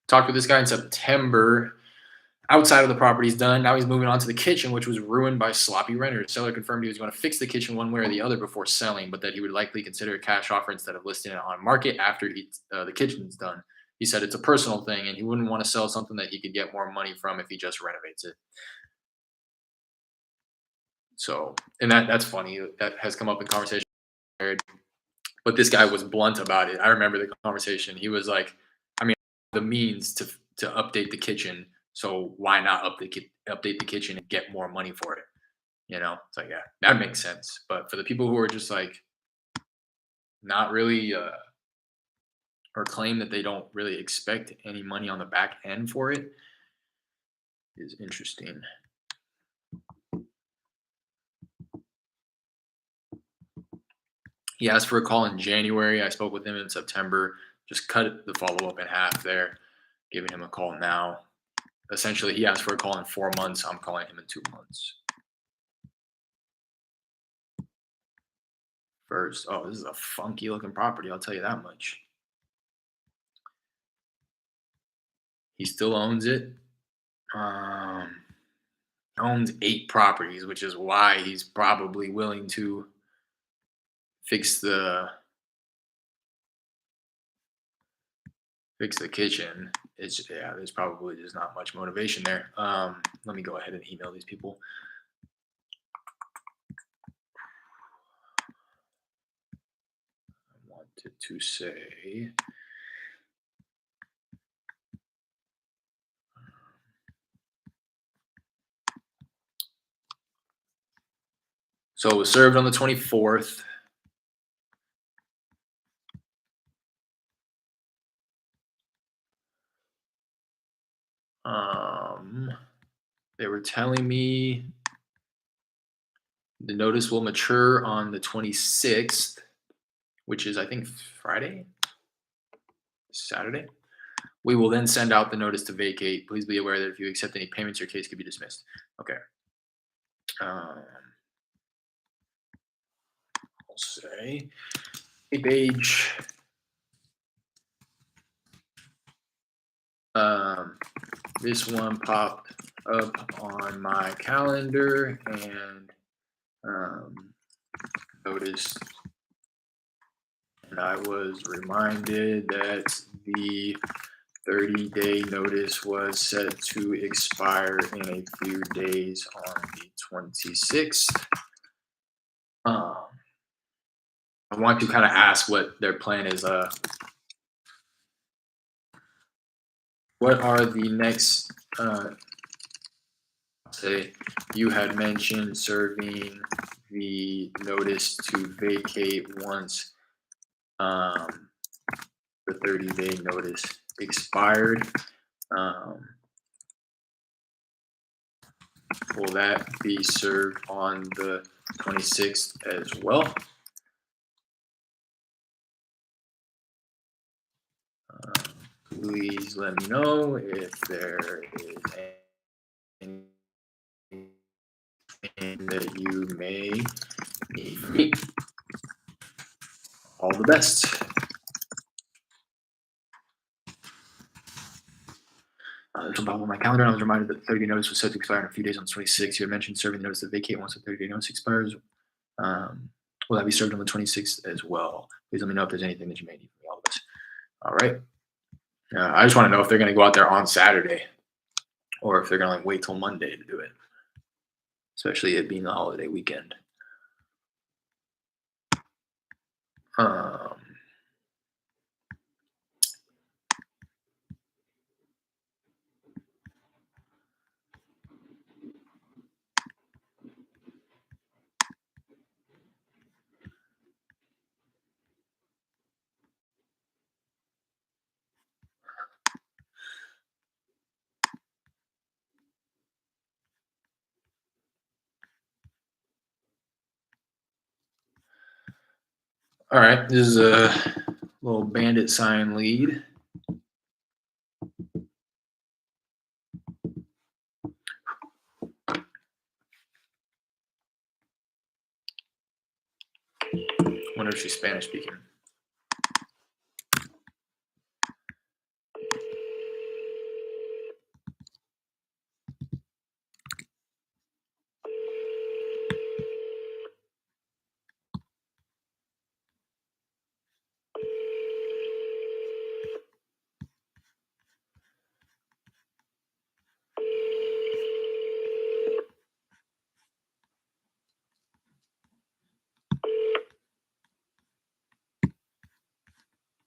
S1: Talked with this guy in September. Outside of the property's done. Now he's moving on to the kitchen, which was ruined by sloppy renters. Seller confirmed he was going to fix the kitchen one way or the other before selling, but that he would likely consider a cash offer instead of listing it on market after the kitchen's done. He said it's a personal thing, and he wouldn't want to sell something that he could get more money from if he just renovates it. So, and that's funny. That has come up in conversation. But this guy was blunt about it. I remember the conversation. He was like, I mean, the means to update the kitchen, so why not update the kitchen and get more money for it? You know, it's like, yeah, that makes sense. But for the people who are just like not really or claim that they don't really expect any money on the back end for it is interesting. He asked for a call in January. I spoke with him in September. Just cut the follow up in half there, giving him a call now. Essentially, he asked for a call in 4 months. I'm calling him in 2 months. First, oh, this is a funky looking property. I'll tell you that much. He still owns it. Um, Owns 8 properties, which is why he's probably willing to fix the kitchen. It's yeah, there's probably just not much motivation there. Let me go ahead and email these people. I wanted to say so it was served on the 24th. They were telling me the notice will mature on the 26th, which is I think Friday, Saturday. We will then send out the notice to vacate. Please be aware that if you accept any payments, your case could be dismissed. Okay. I'll say page. This one popped up on my calendar and noticed, and I was reminded that the 30-day notice was set to expire in a few days on the 26th. I want to kind of ask what their plan is. What are the next? Say you had mentioned serving the notice to vacate once the 30-day notice expired. Will that be served on the 26th as well? Please let me know if there is anything that you may need from me. All the best. There's a bubble on my calendar, and I was reminded that the 30-day notice was set to expire in a few days on the 26th. You had mentioned serving the notice to vacate once the 30-day notice expires. Will that be served on the 26th as well? Please let me know if there's anything that you may need from me. All the best. All right. I just want to know if they're going to go out there on Saturday or if they're going to like wait till Monday to do it, especially it being the holiday weekend. All right, this is a little bandit sign lead. Wonder if she's Spanish speaking.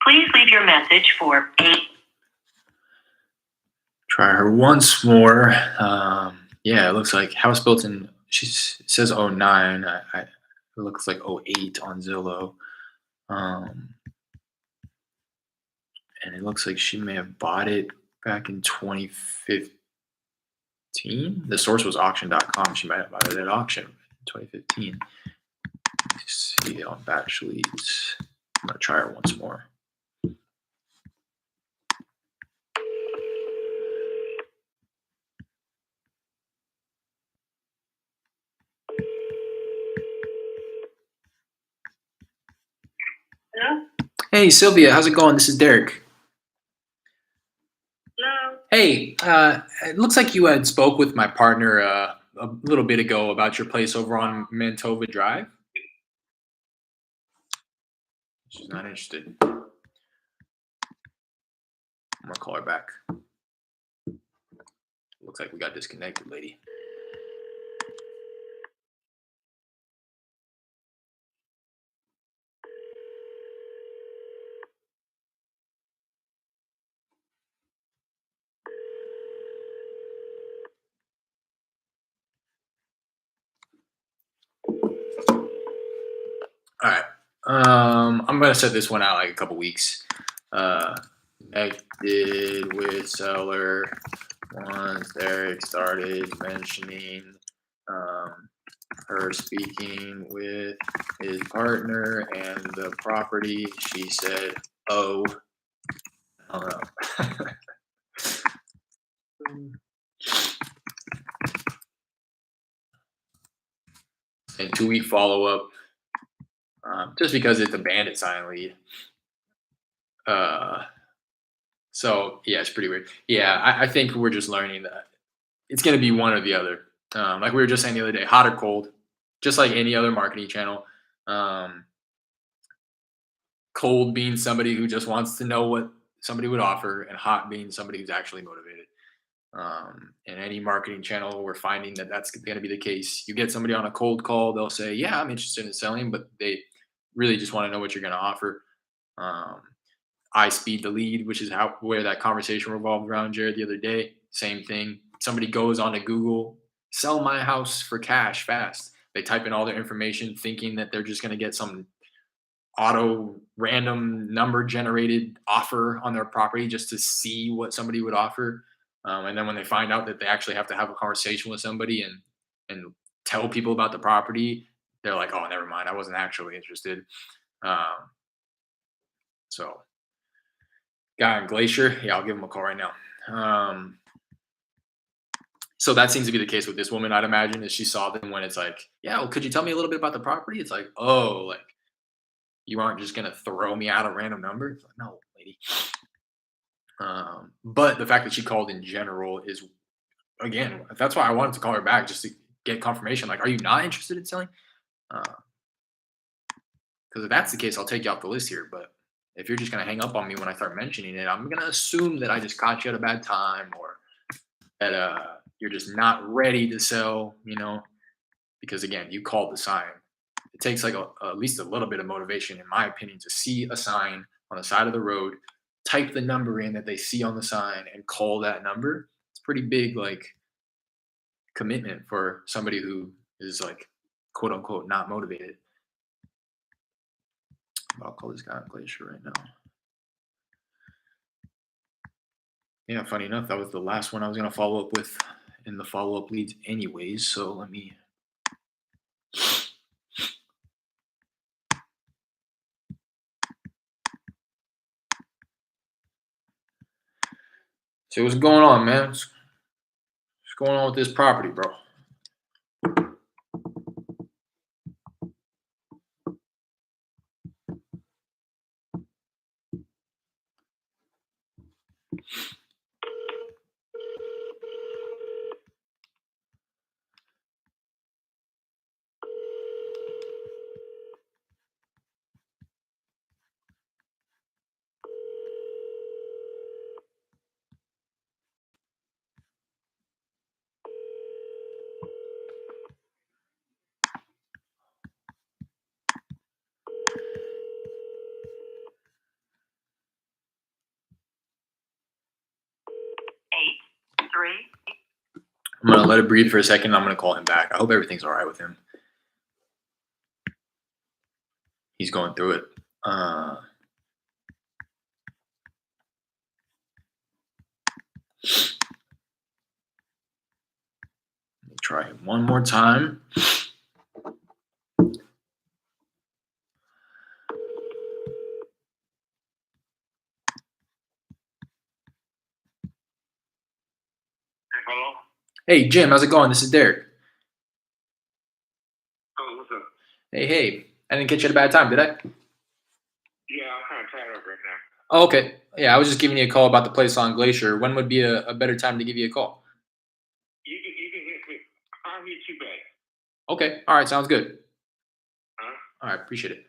S2: Please leave your message for 8.
S1: Try her once more. Yeah, it looks like house built in. It says 09. It looks like 08 on Zillow. And it looks like she may have bought it back in 2015. The source was auction.com. She might have bought it at auction in 2015. Let's see on batch leads. I'm going to try her once more.
S2: Hello?
S1: Hey, Sylvia, how's it going? This is Derek.
S2: Hello?
S1: Hey, it looks like you had spoke with my partner a little bit ago about your place over on Mantova Drive. She's not interested. I'm gonna call her back. Looks like we got disconnected, lady. All right. I'm gonna set this one out like a couple weeks. Connected with seller once Eric started mentioning her speaking with his partner and the property. She said, "Oh, I don't know." 2-week follow up, just because it's a bandit sign lead. Uh, so yeah, it's pretty weird. Yeah, I think we're just learning that it's going to be one or the other. Like we were just saying the other day, hot or cold, just like any other marketing channel. Um, Cold being somebody who just wants to know what somebody would offer, and hot being somebody who's actually motivated. In any marketing channel, we're finding that that's going to be the case. You get somebody on a cold call, they'll say, "Yeah, I'm interested in selling," but they really just want to know what you're going to offer. Um, I speed the lead, which is how where that conversation revolved around, Jared, the other day. Same thing. Somebody goes onto Google, sell my house for cash fast. They type in all their information, thinking that they're just going to get some auto random number generated offer on their property just to see what somebody would offer. And then when they find out that they actually have to have a conversation with somebody and tell people about the property, they're like, "Oh, never mind. I wasn't actually interested." Um, so, guy on Glacier, yeah, I'll give him a call right now. So that seems to be the case with this woman. I'd imagine is she saw them when it's like, "Yeah, well, could you tell me a little bit about the property?" It's like, "Oh, like you aren't just gonna throw me out a random number." It's like, no, lady. But the fact that she called in general is, again, that's why I wanted to call her back just to get confirmation. Like, are you not interested in selling? Because if that's the case, I'll take you off the list here. But if you're just gonna hang up on me when I start mentioning it, I'm gonna assume that I just caught you at a bad time, or that you're just not ready to sell. Because again, you called the sign. It takes like at least a little bit of motivation, in my opinion, to see a sign on the side of the road, type the number in that they see on the sign, and call that number. It's pretty big, like commitment for somebody who is like quote unquote not motivated. I'll call this guy on Glacier right now. Yeah, funny enough, that was the last one I was gonna follow up with in the follow up leads, anyways. So let me. So what's going on, man? What's going on with this property, bro?
S2: Eight, three.
S1: I'm gonna let it breathe for a second. I'm gonna call him back. I hope everything's all right with him. He's going through it. Let me try him one more time.
S3: Hello?
S1: Hey, Jim, how's it going? This is Derek.
S3: Oh, what's up?
S1: Hey. I didn't catch you at a bad time, did I?
S3: Yeah, I'm kind of tired up right now.
S1: Oh, okay. Yeah, I was just giving you a call about the place on Glacier. When would be a better time to give you a call?
S3: You can hit me. I'll hit you back.
S1: Okay. All right. Sounds good.
S3: Huh?
S1: All right. Appreciate it.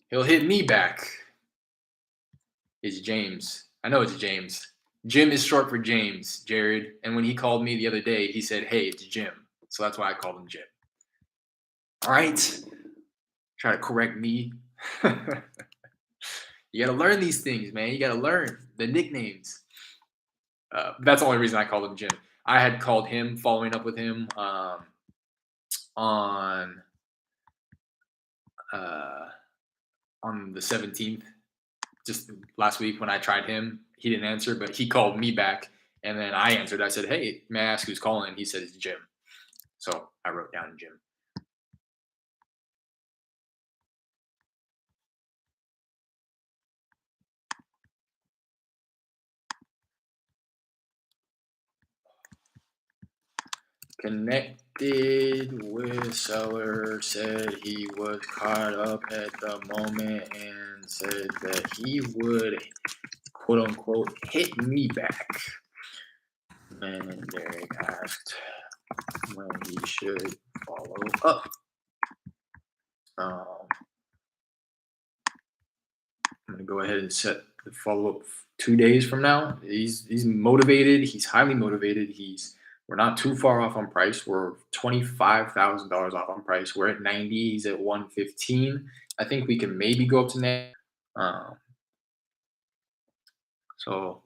S1: He'll hit me back. It's James. I know it's James. Jim is short for James, Jared. And when he called me the other day, he said, "Hey, it's Jim." So that's why I called him Jim. All right. Try to correct me. You got to learn these things, man. You got to learn the nicknames. That's the only reason I called him Jim. I had called him, following up with him on uh, on the 17th, just last week when I tried him. He didn't answer, but he called me back, and then I answered. I said, "Hey, may I ask who's calling?" He said, "It's Jim." So I wrote down Jim. connected with seller, said he was caught up at the moment and said that he would quote unquote hit me back. And Derek asked when he should follow up. Um, I'm gonna go ahead and set the follow up 2 days from now. He's motivated. He's highly motivated. We're not too far off on price. We're $25,000 off on price. We're at 90. He's at 115. I think we can maybe go up to net. Um, so,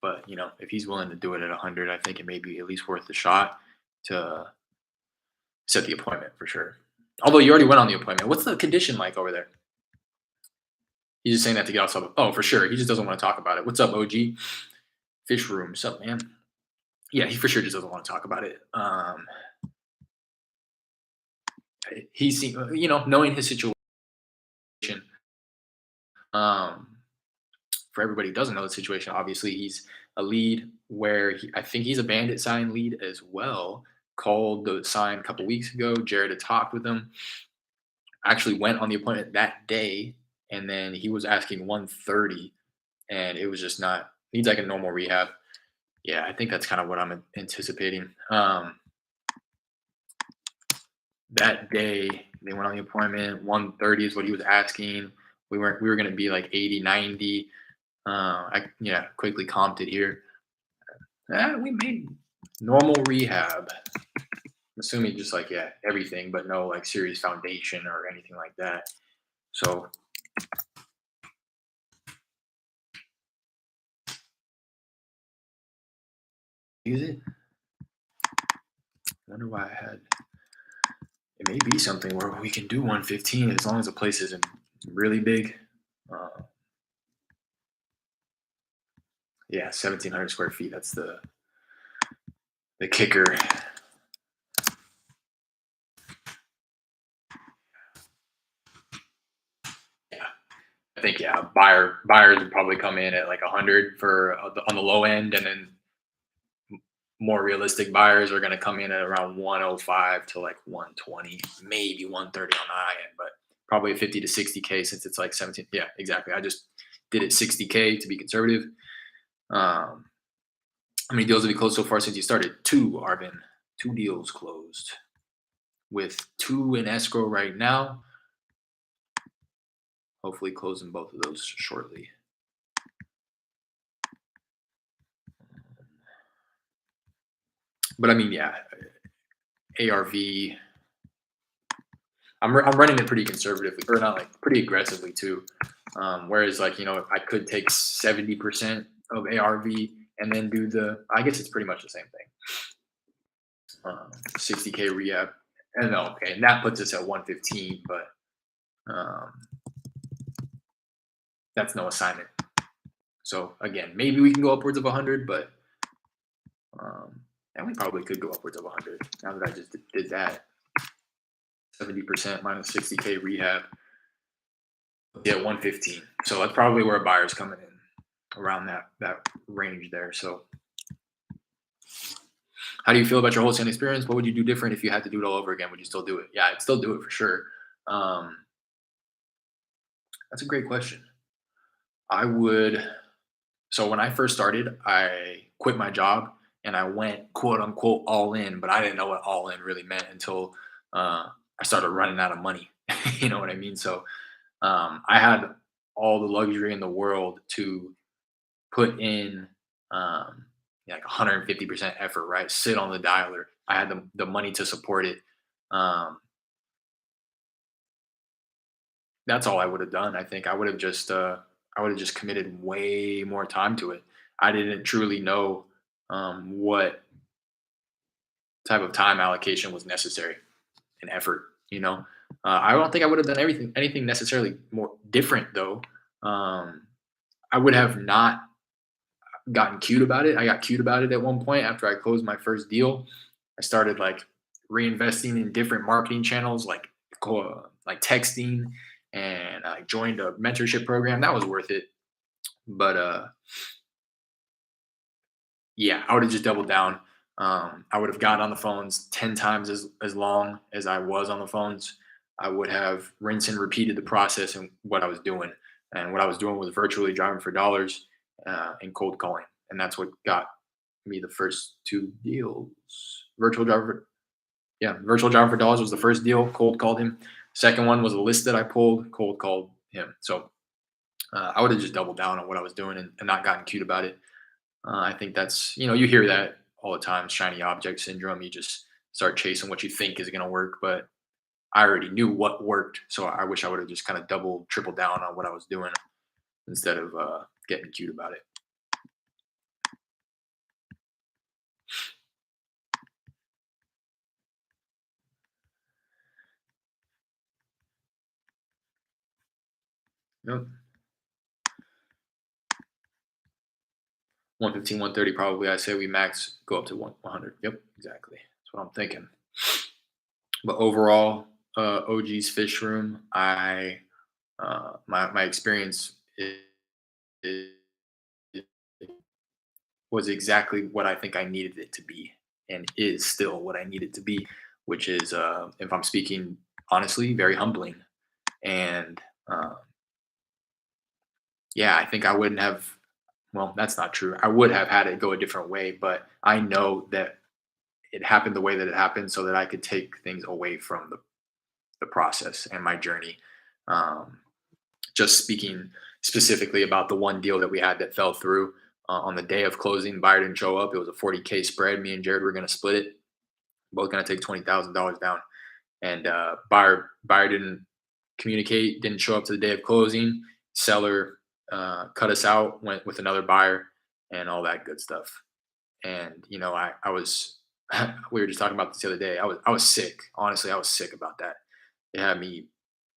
S1: but if he's willing to do it at 100, I think it may be at least worth the shot to set the appointment for sure. Although you already went on the appointment. What's the condition like over there? He's just saying that to get off. Oh, for sure. He just doesn't want to talk about it. What's up, OG? Fish room. What's up, man? Yeah, he for sure just doesn't want to talk about it. He's, knowing his situation. Um, for everybody who doesn't know the situation, obviously he's a lead where I think he's a bandit sign lead as well. Called the sign a couple weeks ago. Jared had talked with him. Actually went on the appointment that day, and then he was asking 130, and it was just not. Needs like a normal rehab. Yeah, I think that's kind of what I'm anticipating. That day they went on the appointment. 130 is what he was asking. We were going to be like 80, 90. I quickly comped it here. We made normal rehab. I'm assuming just like everything, but no like serious foundation or anything like that. So use it. I wonder why I had. It may be something where we can do 115 as long as the place isn't really big. 1,700 square feet. That's the kicker. I think buyers would probably come in at like 100 for on the low end, and then more realistic buyers are going to come in at around 105 to like 120, maybe 130 on the high end, but probably 50 to 60K since it's like 17. Yeah, exactly. I just did it 60K to be conservative. How many deals have you closed so far since you started? 2, Arvin. 2 deals closed with 2 in escrow right now. Hopefully closing both of those shortly. But I mean, ARV. I'm running it pretty conservatively, or not like pretty aggressively too. Whereas like I could take 70% of ARV and then do I guess it's pretty much the same thing. 60K rehab, and and that puts us at 115, but that's no assignment. So again, maybe we can go upwards of 100, but and we probably could go upwards of 100 now that I just did that. 70% minus 60K rehab. Yeah, 115. So that's probably where a buyer's coming in, around that range there. So how do you feel about your wholesaling experience? What would you do different if you had to do it all over again? Would you still do it? Yeah, I'd still do it for sure. That's a great question. I would. So when I first started, I quit my job and I went quote unquote all in, but I didn't know what all in really meant until I started running out of money. You know what I mean? So I had all the luxury in the world to put in like 150% effort, right? Sit on the dialer. I had the money to support it. That's all I would have done. I think I would have just committed way more time to it. I didn't truly know what type of time allocation was necessary and effort. I don't think I would have done anything necessarily more different though. I would have not gotten cute about it. I got cute about it at one point after I closed my first deal. I started like reinvesting in different marketing channels, like texting, and I joined a mentorship program. That was worth it. But I would have just doubled down. I would have gotten on the phones 10 times as long as I was on the phones. I would have rinsed and repeated the process and what I was doing. And what I was doing was virtually driving for dollars and cold calling. And that's what got me the first two deals. Virtual driver, yeah, virtual driver for dollars was the first deal. Cold called him. Second one was a list that I pulled. Cold called him. So I would have just doubled down on what I was doing and not gotten cute about it. I think that's, you hear that all the time, shiny object syndrome. You just start chasing what you think is going to work, but I already knew what worked. So I wish I would have just kind of double, triple down on what I was doing instead of getting cute about it. Yep. 115, 130 probably. I say we max go up to 100. Yep, exactly. That's what I'm thinking. But overall, OG's Fish Room, my experience is, was exactly what I think I needed it to be, and is still what I need it to be, which is, if I'm speaking honestly, very humbling. And yeah, I think I wouldn't have. Well, that's not true. I would have had it go a different way, but I know that it happened the way that it happened, so that I could take things away from the process and my journey. Um, just speaking specifically about the one deal that we had that fell through on the day of closing, buyer didn't show up. It was a 40K spread. Me and Jared were going to split it. Both going to take $20,000 down, and buyer didn't communicate, didn't show up to the day of closing. Seller cut us out, went with another buyer, and all that good stuff. And I was we were just talking about this the other day. I was sick. Honestly, I was sick about that. It had me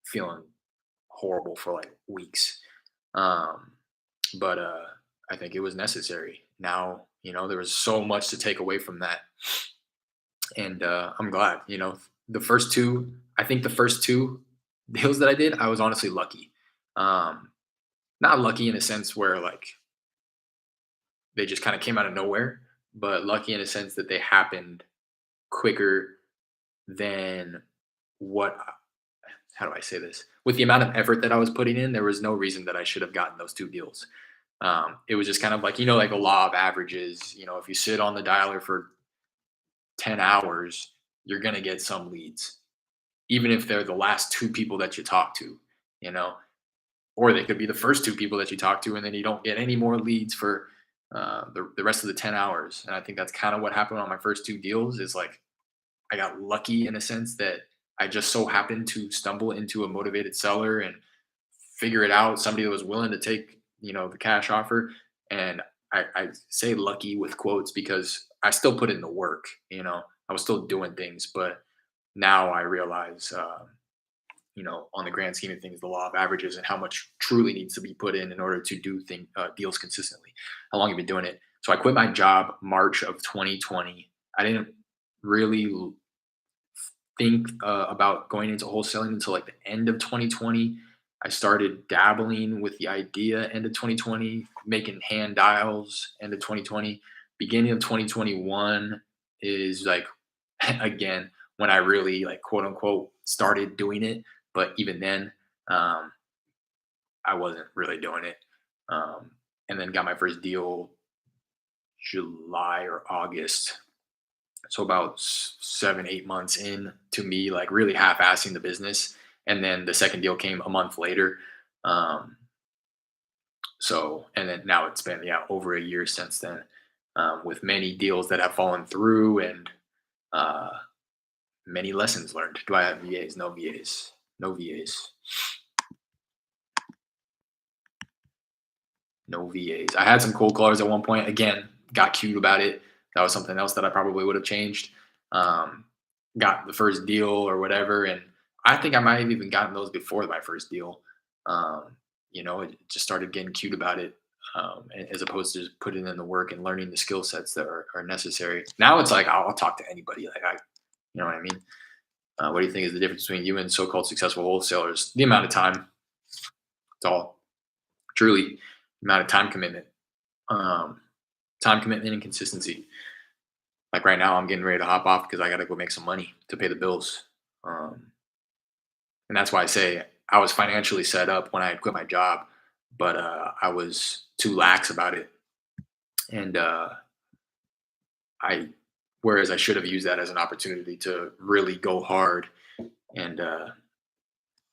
S1: feeling horrible for like weeks. Um, but I think it was necessary. Now, there was so much to take away from that. And I'm glad, the first two, I think the first two deals that I did, I was honestly lucky. Um, Not lucky in a sense where like they just kind of came out of nowhere, but lucky in a sense that they happened quicker than what how do I say this? With the amount of effort that I was putting in, there was no reason that I should have gotten those two deals. It was just kind of like, like a law of averages. If you sit on the dialer for 10 hours, you're going to get some leads, even if they're the last two people that you talk to, you know, or they could be the first two people that you talk to, and then you don't get any more leads for the rest of the 10 hours. And I think that's kind of what happened on my first two deals is like, I got lucky in a sense that I just so happened to stumble into a motivated seller and figure it out. Somebody that was willing to take, the cash offer. And I say lucky with quotes because I still put in the work, I was still doing things, but now I realize, on the grand scheme of things, the law of averages and how much truly needs to be put in order to do deals consistently. How long have you been doing it? So I quit my job March of 2020. I didn't really think about going into wholesaling until like the end of 2020. I started dabbling with the idea end of 2020, making hand dials end of 2020. Beginning of 2021 is like again when I really like quote unquote started doing it. But even then, um, I wasn't really doing it. And then got my first deal July or August, so about 7 8 months in to me like really half-assing the business, and then the second deal came a month later. Um, so and then now it's been, yeah, over a year since then, with many deals that have fallen through, and uh, many lessons learned. Do I have VAs? No VAs. No VAs. No VAs. I had some cold callers at one point. Again, got cute about it. That was something else that I probably would have changed. Um, got the first deal or whatever, and I think I might have even gotten those before my first deal. It just started getting cute about it, as opposed to just putting in the work and learning the skill sets that are necessary. Now it's like I'll talk to anybody. Like you know what I mean. What do you think is the difference between you and so-called successful wholesalers? The amount of time. It's all truly the amount of time commitment. Um, Time commitment and consistency. Like right now, I'm getting ready to hop off because I got to go make some money to pay the bills. Um, and that's why I say I was financially set up when I had quit my job, but I was too lax about it, and I whereas I should have used that as an opportunity to really go hard, and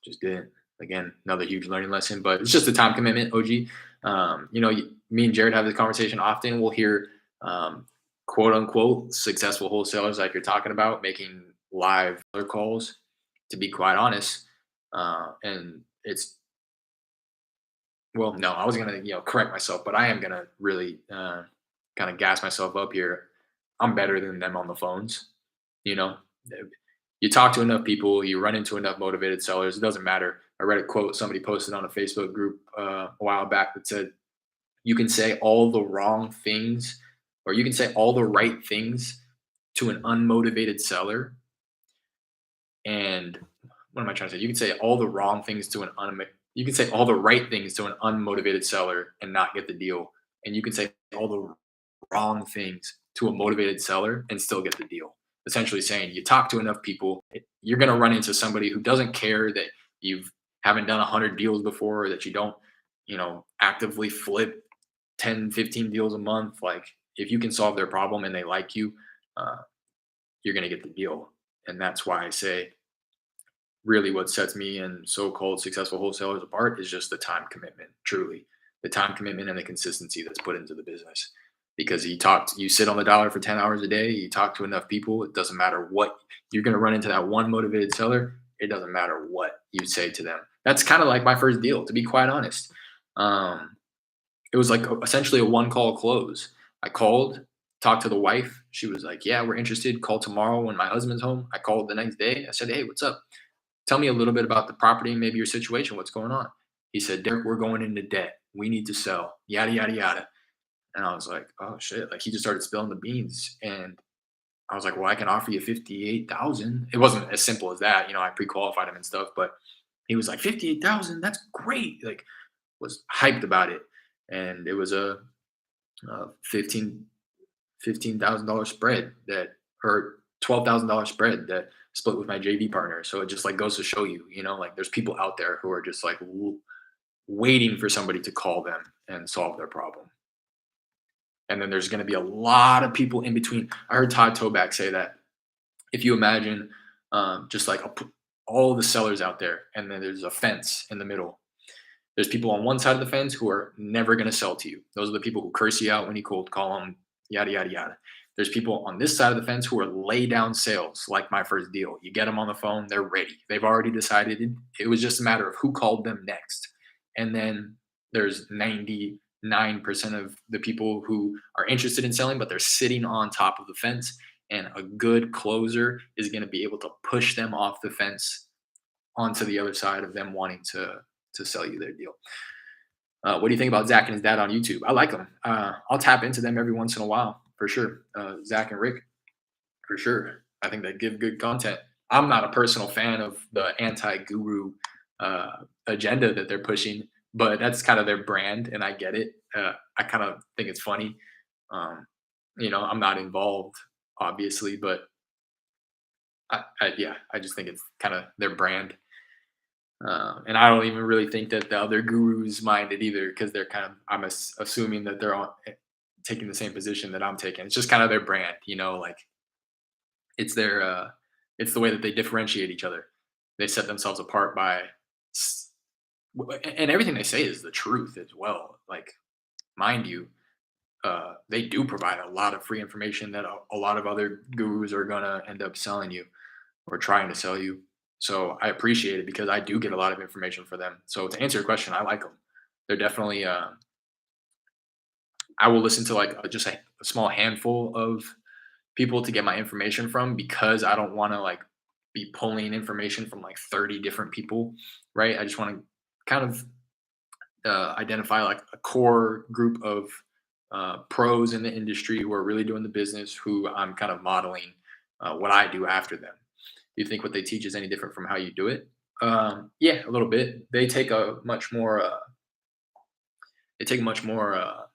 S1: just didn't. Again, another huge learning lesson, but it's just a time commitment. OG, me and Jared have this conversation often. We'll hear quote unquote successful wholesalers like you're talking about making live calls. To be quite honest, and it's well, no, I was gonna correct myself, but I am gonna really kind of gas myself up here. I'm better than them on the phones. You know, you talk to enough people, you run into enough motivated sellers. It doesn't matter. I read a quote somebody posted on a Facebook group a while back that said, "You can say all the wrong things, or you can say all the right things to an unmotivated seller, and what am I trying to say? You can say all the wrong things to you can say all the right things to an unmotivated seller and not get the deal, and you can say all the wrong things to a motivated seller and still get the deal." Essentially saying you talk to enough people, you're going to run into somebody who doesn't care that you've haven't done 100 deals before, or that you don't, actively flip 10, 15 deals a month. Like if you can solve their problem and they like you, uh, you're going to get the deal. And that's why I say really what sets me and so-called successful wholesalers apart is just the time commitment, truly. The time commitment and the consistency that's put into the business. Because you sit on the dollar for 10 hours a day, you talk to enough people, it doesn't matter what you're going to run into that one motivated seller, it doesn't matter what you say to them. That's kind of like my first deal, to be quite honest. Um, it was like essentially a one call close. I called, talked to the wife. She was like, "Yeah, we're interested. Call tomorrow when my husband's home." I called the next day. I said, "Hey, what's up? Tell me a little bit about the property and maybe your situation. What's going on?" He said, "Derek, we're going into debt. We need to sell. Yada yada yada." And I was like, "Oh shit!" Like he just started spilling the beans, and I was like, "Well, I can offer you 58,000." It wasn't as simple as that, I pre-qualified him and stuff, but he was like, 58,000. That's great. Like was hyped about it, and it was a $15,000 spread that, or $12,000 spread that split with my JV partner. So it just like goes to show you, like there's people out there who are just like waiting for somebody to call them and solve their problem. And then there's going to be a lot of people in between. I heard Todd Toback say that if you imagine just like all the sellers out there, and then there's a fence in the middle. There's people on one side of the fence who are never going to sell to you. Those are the people who curse you out when you cold call them, yada, yada, yada. There's people on this side of the fence who are lay down sales, like my first deal. You get them on the phone, they're ready. They've already decided it was just a matter of who called them next. And then there's 99% of the people who are interested in selling, but they're sitting on top of the fence. And a good closer is going to be able to push them off the fence onto the other side of them wanting to sell you their deal. What do you think about Zach and his dad on YouTube? I like them. I'll tap into them every once in a while for sure. Zach and Rick, for sure. I think they give good content. I'm not a personal fan of the anti-guru agenda that they're pushing, but that's kind of their brand, and I get it. I kind of think it's funny. Um, I'm not involved, obviously, but yeah, I just think it's kind of their brand. And I don't even really think that the other gurus minded either, because they're kind of, assuming that they're all taking the same position that I'm taking. It's just kind of their brand, like it's their, it's the way that they differentiate each other. They set themselves apart by, and everything they say is the truth as well. Like, mind you, they do provide a lot of free information that a lot of other gurus are gonna end up selling you or trying to sell you. So I appreciate it because I do get a lot of information for them. So to answer your question, I like them. They're definitely. I will listen to like just a small handful of people to get my information from, because I don't want to like be pulling information from like 30 different people, right? I just want to kind of identify like a core group of pros in the industry who are really doing the business, who I'm kind of modeling what I do after them. Do you think what they teach is any different from how you do it? Yeah, a little bit. They take a much more. They take much more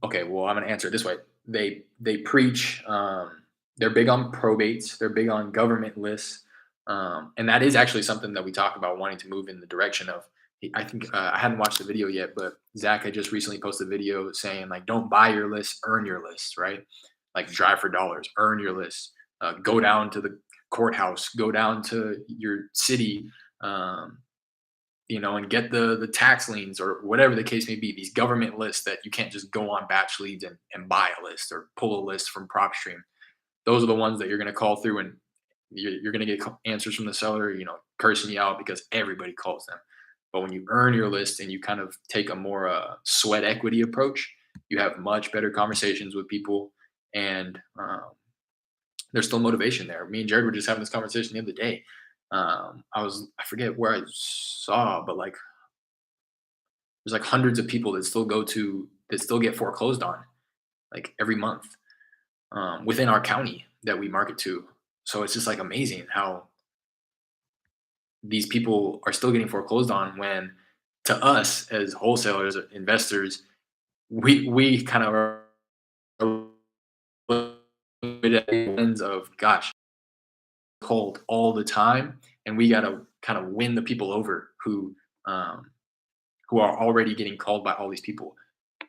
S1: Okay, well, I'm gonna answer it this way. They preach. They're big on probates. They're big on government lists, and that is actually something that we talk about wanting to move in the direction of. I think I hadn't watched the video yet, but Zach had just recently posted a video saying like, "Don't buy your list, earn your list." Right? Like drive for dollars, earn your list. Go down to the courthouse, go down to your city. Um, and get the tax liens or whatever the case may be, these government lists that you can't just go on batch leads and buy a list or pull a list from PropStream. Those are the ones that you're going to call through and you're going to get answers from the seller, cursing you out because everybody calls them. But when you earn your list and you kind of take a more sweat equity approach, you have much better conversations with people and there's still motivation there. Me and Jared were just having this conversation the other day. I forget where I saw, but like there's like hundreds of people that still get foreclosed on like every month within our county that we market to. So it's just like amazing how these people are still getting foreclosed on when to us as wholesalers, investors, we kind of are at the lens of gosh, cold all the time, and we got to kind of win the people over um, who are already getting called by all these people.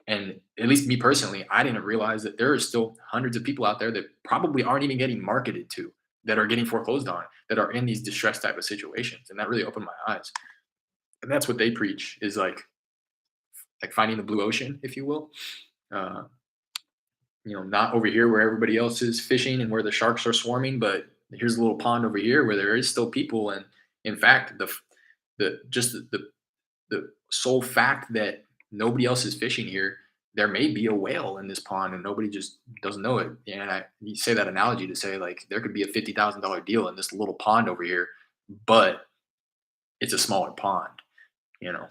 S1: And at least me personally, I didn't realize that there are still hundreds of people out there that probably aren't even getting marketed to, that are getting foreclosed on, that are in these distressed type of situations. And that really opened my eyes. And that's what they preach is like finding the blue ocean, if you will. Uh, not over here where everybody else is fishing and where the sharks are swarming, but here's a little pond over here where there is still people. And in fact, the sole fact that nobody else is fishing here, there may be a whale in this pond and nobody just doesn't know it. And you say that analogy to say like there could be a $50,000 deal in this little pond over here, but it's a smaller pond, you know.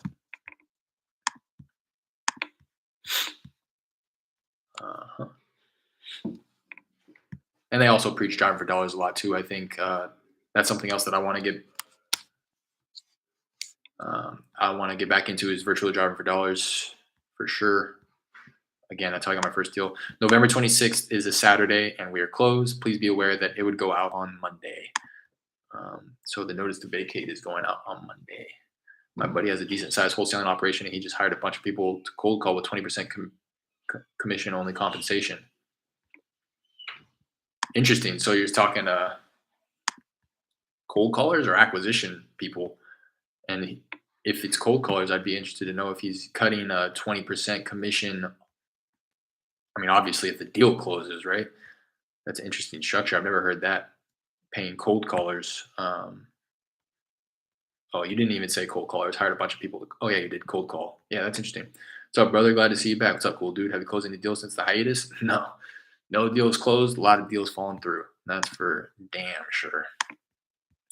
S1: Uh, and they also preach driving for dollars a lot too. I think that's something else that I want to get back into is virtually driving for dollars for sure. Again, that's how I got my first deal. November 26th is a Saturday and we are closed. Please be aware that it would go out on Monday. So the notice to vacate is going out on Monday. My buddy has a decent sized wholesaling operation and he just hired a bunch of people to cold call with 20% commission only compensation. Interesting. So you're talking cold callers or acquisition people. And if it's cold callers, I'd be interested to know if he's cutting a 20% commission. I mean, obviously, if the deal closes, right? That's an interesting structure. I've never heard that. Paying cold callers. Oh, you didn't even say cold callers. Hired a bunch of people. Oh, yeah, you did cold call. Yeah, that's interesting. What's up, brother? Glad to see you back. What's up, cool dude? Have you closed any deals since the hiatus? No. No deals closed. A lot of deals falling through. That's for damn sure.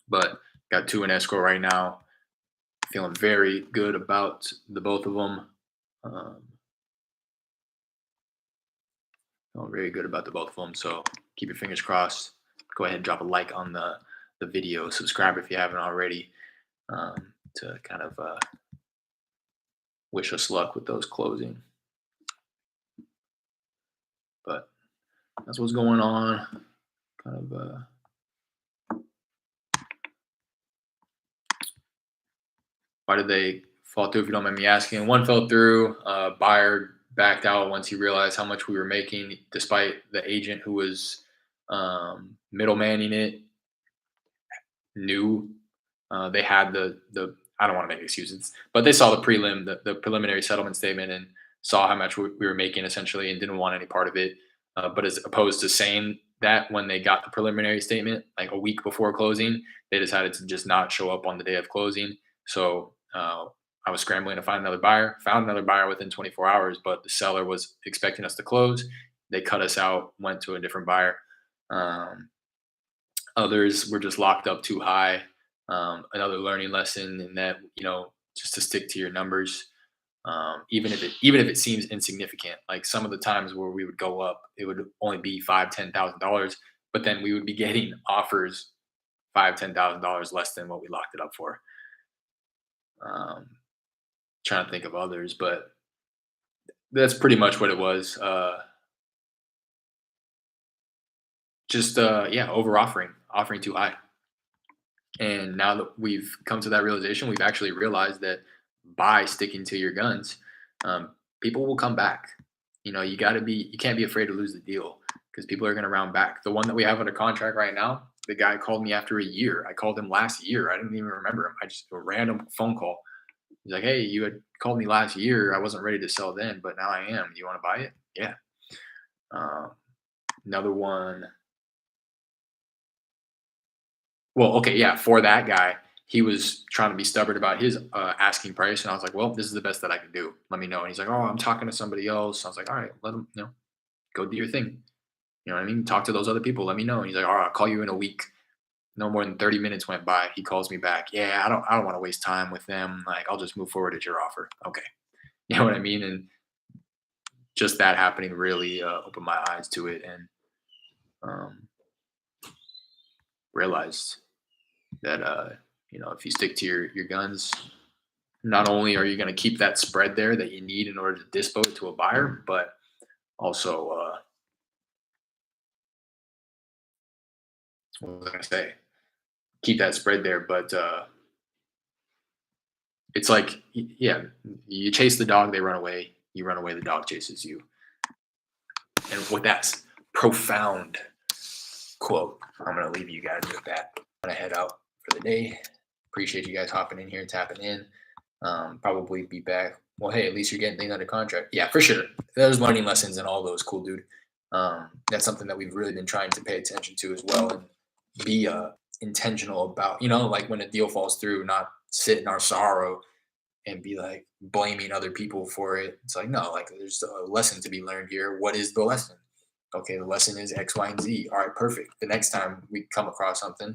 S1: But got 2 in escrow right now. Feeling very good about the both of them. Feeling very good about the both of them. So keep your fingers crossed. Go ahead and drop a like on the video. Subscribe if you haven't already to kind of wish us luck with those closing. But that's what's going on. Kind of why did they fall through? If you don't mind me asking, one fell through. Buyer backed out once he realized how much we were making, despite the agent who was middlemaning it knew they had the I don't want to make excuses, but they saw the preliminary settlement statement and saw how much we were making essentially and didn't want any part of it. But as opposed to saying that when they got the preliminary statement, like a week before closing, they decided to just not show up on the day of closing. So I was scrambling to find another buyer, found another buyer within 24 hours, but the seller was expecting us to close. They cut us out, went to a different buyer. Um, Others were just locked up too high. Another learning lesson in that, just to stick to your numbers, even if it seems insignificant. Like some of the times where we would go up, it would only be $5,000-$10,000, but then we would be getting offers $5,000-$10,000 less than what we locked it up for. Trying to think of others, but That's pretty much what it was. Just yeah, over offering too high. And now that we've come to that realization, we've actually realized that by sticking to your guns, people will come back. You can't be afraid to lose the deal because people are going to round back. The one that we have under contract right now, the guy called me after a year. I called him last year. I didn't even remember him. I just a random phone call. He's like, "Hey, you had called me last year. I wasn't ready to sell then, but now I am. Do you want to buy it?" Yeah. Um, Another one. Well, okay, yeah, for that guy, he was trying to be stubborn about his asking price, and I was like, "Well, this is the best that I can do. Let me know." And he's like, "Oh, I'm talking to somebody else." I was like, "All right, let him, go do your thing." You know what I mean? Talk to those other people. Let me know. And he's like, "All right, I'll call you in a week." No more than 30 minutes went by. He calls me back. Yeah, I don't want to waste time with them. Like, I'll just move forward at your offer. Okay, you know what I mean? And just that happening really opened my eyes to it, and um, realized that if you stick to your guns, not only are you going to keep that spread there that you need in order to dispo it to a buyer, but also, what was I going to say? Keep that spread there. But it's like, yeah, you chase the dog, they run away. You run away, the dog chases you. And with that profound quote, I'm going to leave you guys with that. I'm going to head out for the day. Appreciate you guys hopping in here, tapping in. Probably be back. Well, hey, at least you're getting things under contract. Yeah, for sure. There's learning lessons and all those, cool, dude. That's something that we've really been trying to pay attention to as well, and be intentional about. Like when a deal falls through, not sit in our sorrow and be like blaming other people for it. It's like, no, like there's a lesson to be learned here. What is the lesson? Okay, the lesson is X, Y, and Z. All right, perfect. The next time we come across something,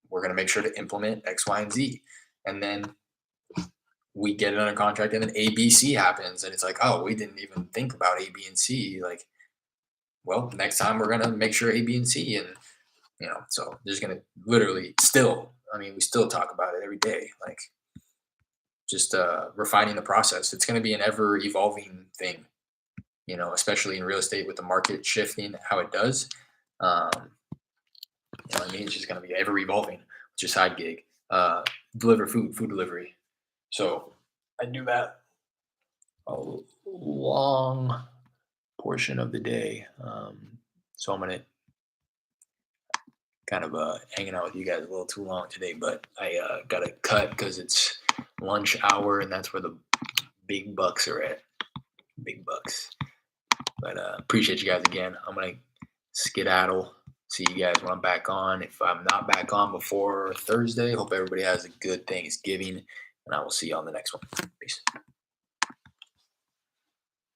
S1: we're going to make sure to implement X, Y, and Z. And then we get it under contract, and then A, B, C happens. And it's like, oh, we didn't even think about A, B, and C. Like, well, next time we're going to make sure A, B, and C. And, so there's going to literally still, we still talk about it every day. Like, just refining the process. It's going to be an ever evolving thing, especially in real estate with the market shifting how it does. It's just going to be ever evolving. It's your side gig. Deliver food delivery. So I do that a long portion of the day. So I'm going to kind of hanging out with you guys a little too long today, but I got to cut because it's lunch hour and that's where the big bucks are at. Big bucks. But appreciate you guys again. I'm going to skedaddle. See you guys when I'm back on. If I'm not back on before Thursday, hope everybody has a good Thanksgiving, and I will see you on the next one. Peace.